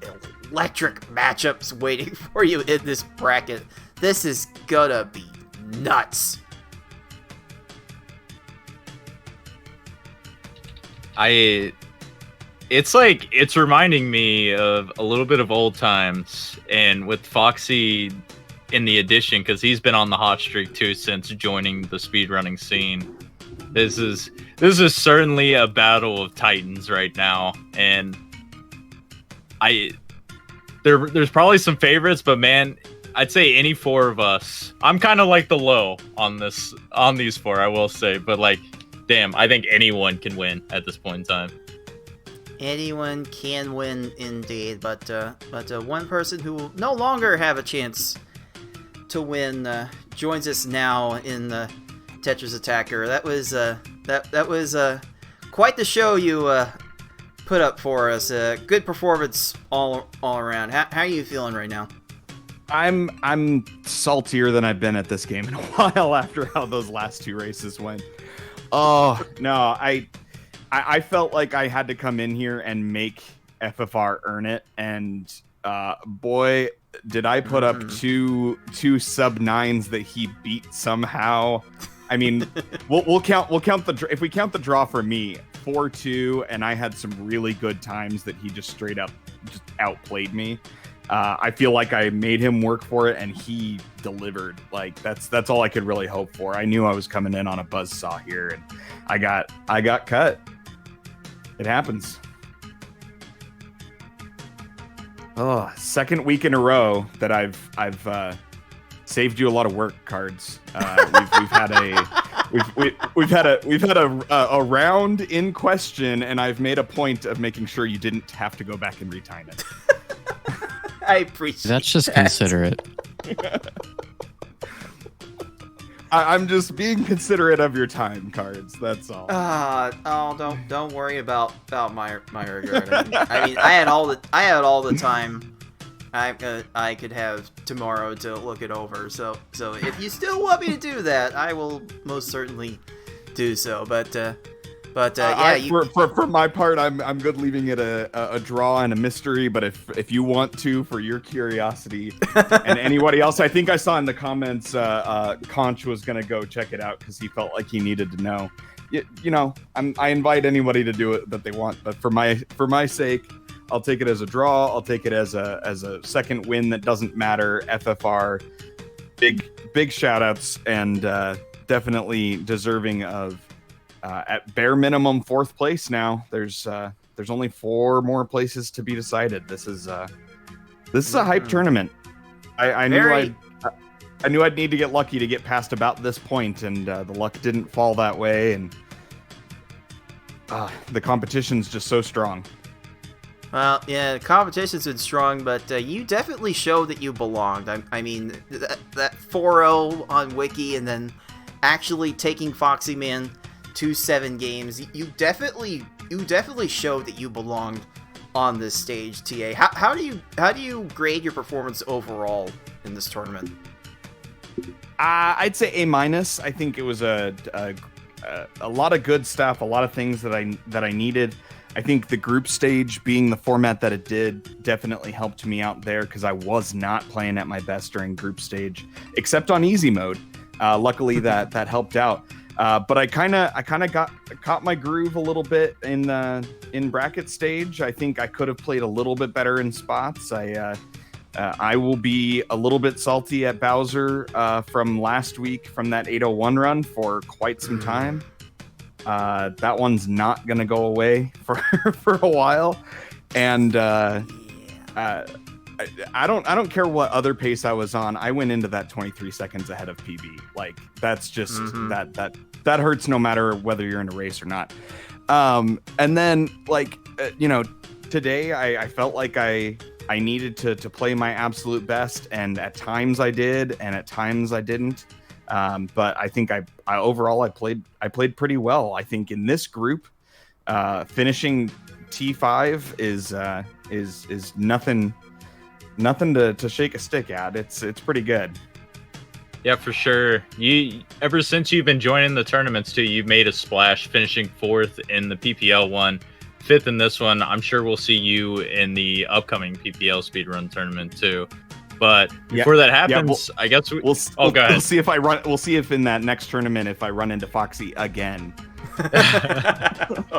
electric matchups waiting for you in this bracket. This is gonna be nuts. It's reminding me of a little bit of old times, and with Foxy in the addition, because he's been on the hot streak too since joining the speedrunning scene. This is certainly a battle of titans right now, and there's probably some favorites, but man, I'd say any 4 of us. I'm kind of like the low on these 4, I will say, but like, damn, I think anyone can win at this point in time. Anyone can win indeed, but one person who will no longer have a chance to win joins us now in the Tetrisattakr. That was quite the show you put up for us. Good performance all around. How are you feeling right now? I'm saltier than I've been at this game in a while after how those last 2 races went. Oh no, I felt like I had to come in here and make FFR earn it, and boy, did I put up two sub-9s that he beat somehow. I mean, we'll count if we count the draw for me, 4-2, and I had some really good times that he just straight up just outplayed me. I feel like I made him work for it, and he delivered. Like, that's all I could really hope for. I knew I was coming in on a buzzsaw here, and I got cut. It happens. Oh, second week in a row that I've saved you a lot of work, Cards. We've had a round in question, and I've made a point of making sure you didn't have to go back and retime it. I appreciate That's just that. considerate. I'm just being considerate of your time, Cards. That's all. Don't worry about my regret. I mean, I had all the time I could have tomorrow to look it over. So if you still want me to do that, I will most certainly do so. But for my part, I'm good leaving it a draw and a mystery. But if you want to, for your curiosity, and anybody else, I think I saw in the comments, Conch was gonna go check it out because he felt like he needed to know. You know, I invite anybody to do it that they want, but for my sake, I'll take it as a draw. I'll take it as a second win that doesn't matter. FFR, big shout outs, and definitely deserving of. At bare minimum, 4th place now. There's only 4 more places to be decided. This is a hype tournament. I knew I'd need to get lucky to get past about this point, and the luck didn't fall that way. And the competition's just so strong. Well, yeah, the competition's been strong, but you definitely showed that you belonged. I mean, that 4-0 on Wiki, and then actually taking Foxy Man to 7 games. You definitely showed that you belonged on this stage, TA. How do you grade your performance overall in this tournament? I'd say A-. I think it was a lot of good stuff, a lot of things that I needed. I think the group stage being the format that it did definitely helped me out there because I was not playing at my best during group stage, except on easy mode. Luckily that helped out. But I kind of caught my groove a little bit in bracket stage. I think I could have played a little bit better in spots. I will be a little bit salty at Bowser from last week from that 801 run for quite some time. That one's not gonna go away for a while, and I don't care what other pace I was on. I went into that 23 seconds ahead of PB. Like that's just that hurts no matter whether you're in a race or not. And then today I felt like I needed to play my absolute best, and at times I did, and at times I didn't. But I think I overall I played pretty well. I think in this group, finishing T5 is nothing to shake a stick at. It's pretty good. Yeah, for sure. Ever since you've been joining the tournaments too, you've made a splash, finishing 4th in the PPL one, 5th in this one. I'm sure we'll see you in the upcoming PPL speedrun tournament too. But before that happens, I guess we'll go ahead. We'll see if I run. We'll see if in that next tournament if I run into Foxy again. I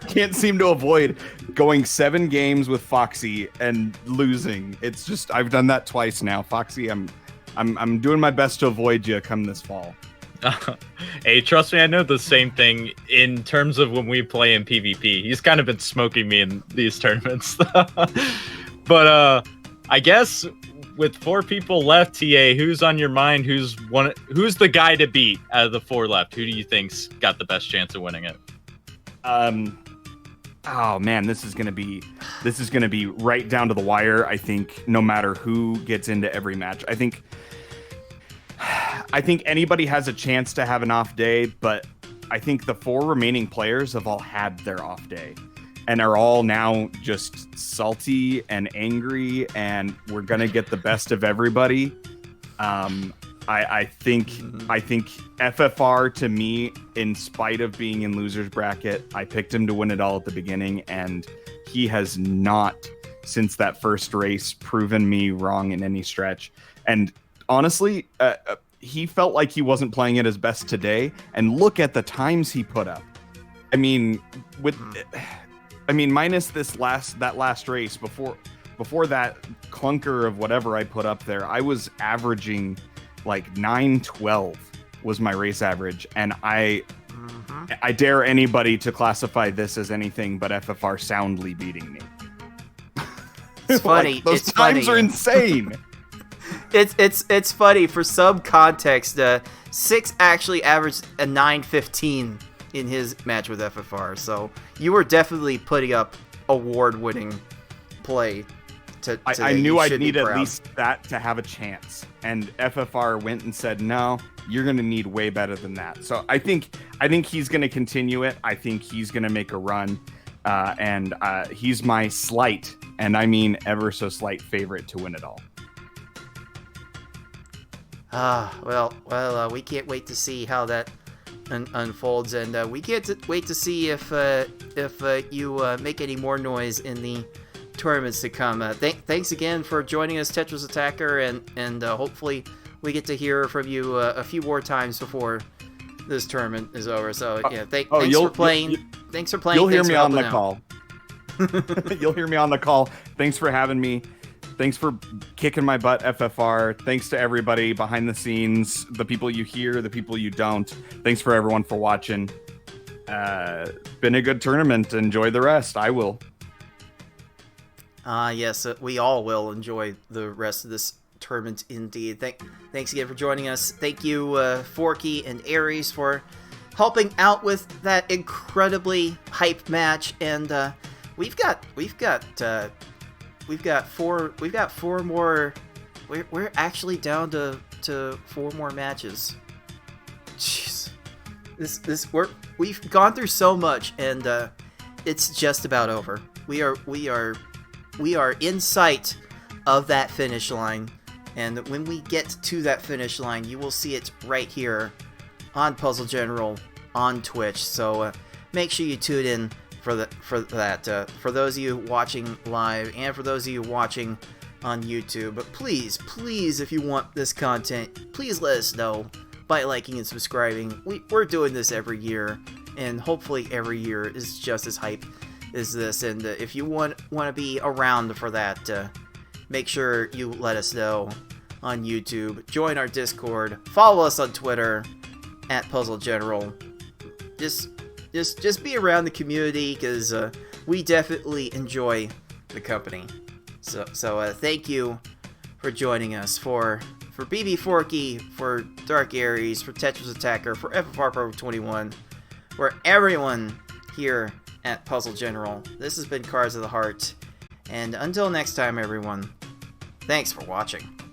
can't seem to avoid going 7 games with Foxy and losing. It's just I've done that twice now. Foxy, I'm doing my best to avoid you come this fall. Hey, trust me, I know the same thing in terms of when we play in PvP. He's kind of been smoking me in these tournaments. But I guess with 4 people left, TA, who's on your mind? Who's the guy to beat out of the 4 left? Who do you think's got the best chance of winning it? Oh man, this is gonna be right down to the wire. I think no matter who gets into every match, I think anybody has a chance to have an off day, but I think the 4 remaining players have all had their off day and are all now just salty and angry, and we're gonna get the best of everybody. I think FFR, to me, in spite of being in loser's bracket, I picked him to win it all at the beginning, and he has not, since that first race, proven me wrong in any stretch. And honestly, he felt like he wasn't playing at his best today, and look at the times he put up. I mean, minus that last race, before that clunker of whatever I put up there, I was averaging like 9:12 was my race average, and I dare anybody to classify this as anything but FFR soundly beating me. It's funny. Like, those it's times funny. are insane. It's funny. For some context, 6 actually averaged a 9:15 in his match with FFR, so you were definitely putting up award-winning play I knew I'd need at least that to have a chance. And FFR went and said, no, you're going to need way better than that. So I think he's going to continue it. I think he's going to make a run. And he's my slight, and I mean ever so slight, favorite to win it all. Well, we can't wait to see how that unfolds, and we can't wait to see if you make any more noise in the tournaments to come. Thanks again for joining us, Tetrisattakr, and hopefully we get to hear from you a few more times before this tournament is over. So yeah, thanks for playing. Thanks for playing. You'll hear me on the call. You'll hear me on the call. Thanks for having me. Thanks for kicking my butt, FFR. Thanks to everybody behind the scenes, the people you hear, the people you don't. Thanks for everyone for watching. Been a good tournament. Enjoy the rest. I will. Yes, we all will enjoy the rest of this tournament indeed. Thanks again for joining us. Thank you, Forky and Aries, for helping out with that incredibly hyped match. And we've got four more. We're actually down to 4 more matches. Jeez, we've gone through so much, and it's just about over. We are in sight of that finish line, and when we get to that finish line, you will see it right here on Puzzle General on Twitch. So make sure you tune in for that. For those of you watching live, and for those of you watching on YouTube, but please, if you want this content, please let us know by liking and subscribing. We're doing this every year, and hopefully every year is just as hype as this. And if you want to be around for that, make sure you let us know on YouTube. Join our Discord. Follow us on Twitter at Puzzle General. Just be around the community, because we definitely enjoy the company. So thank you for joining us, for BB Forky, for Dark Aries, for Tetrisattakr, for FFRPro21, for everyone here at Puzzle General. This has been Cards of the Heart, and until next time, everyone, thanks for watching.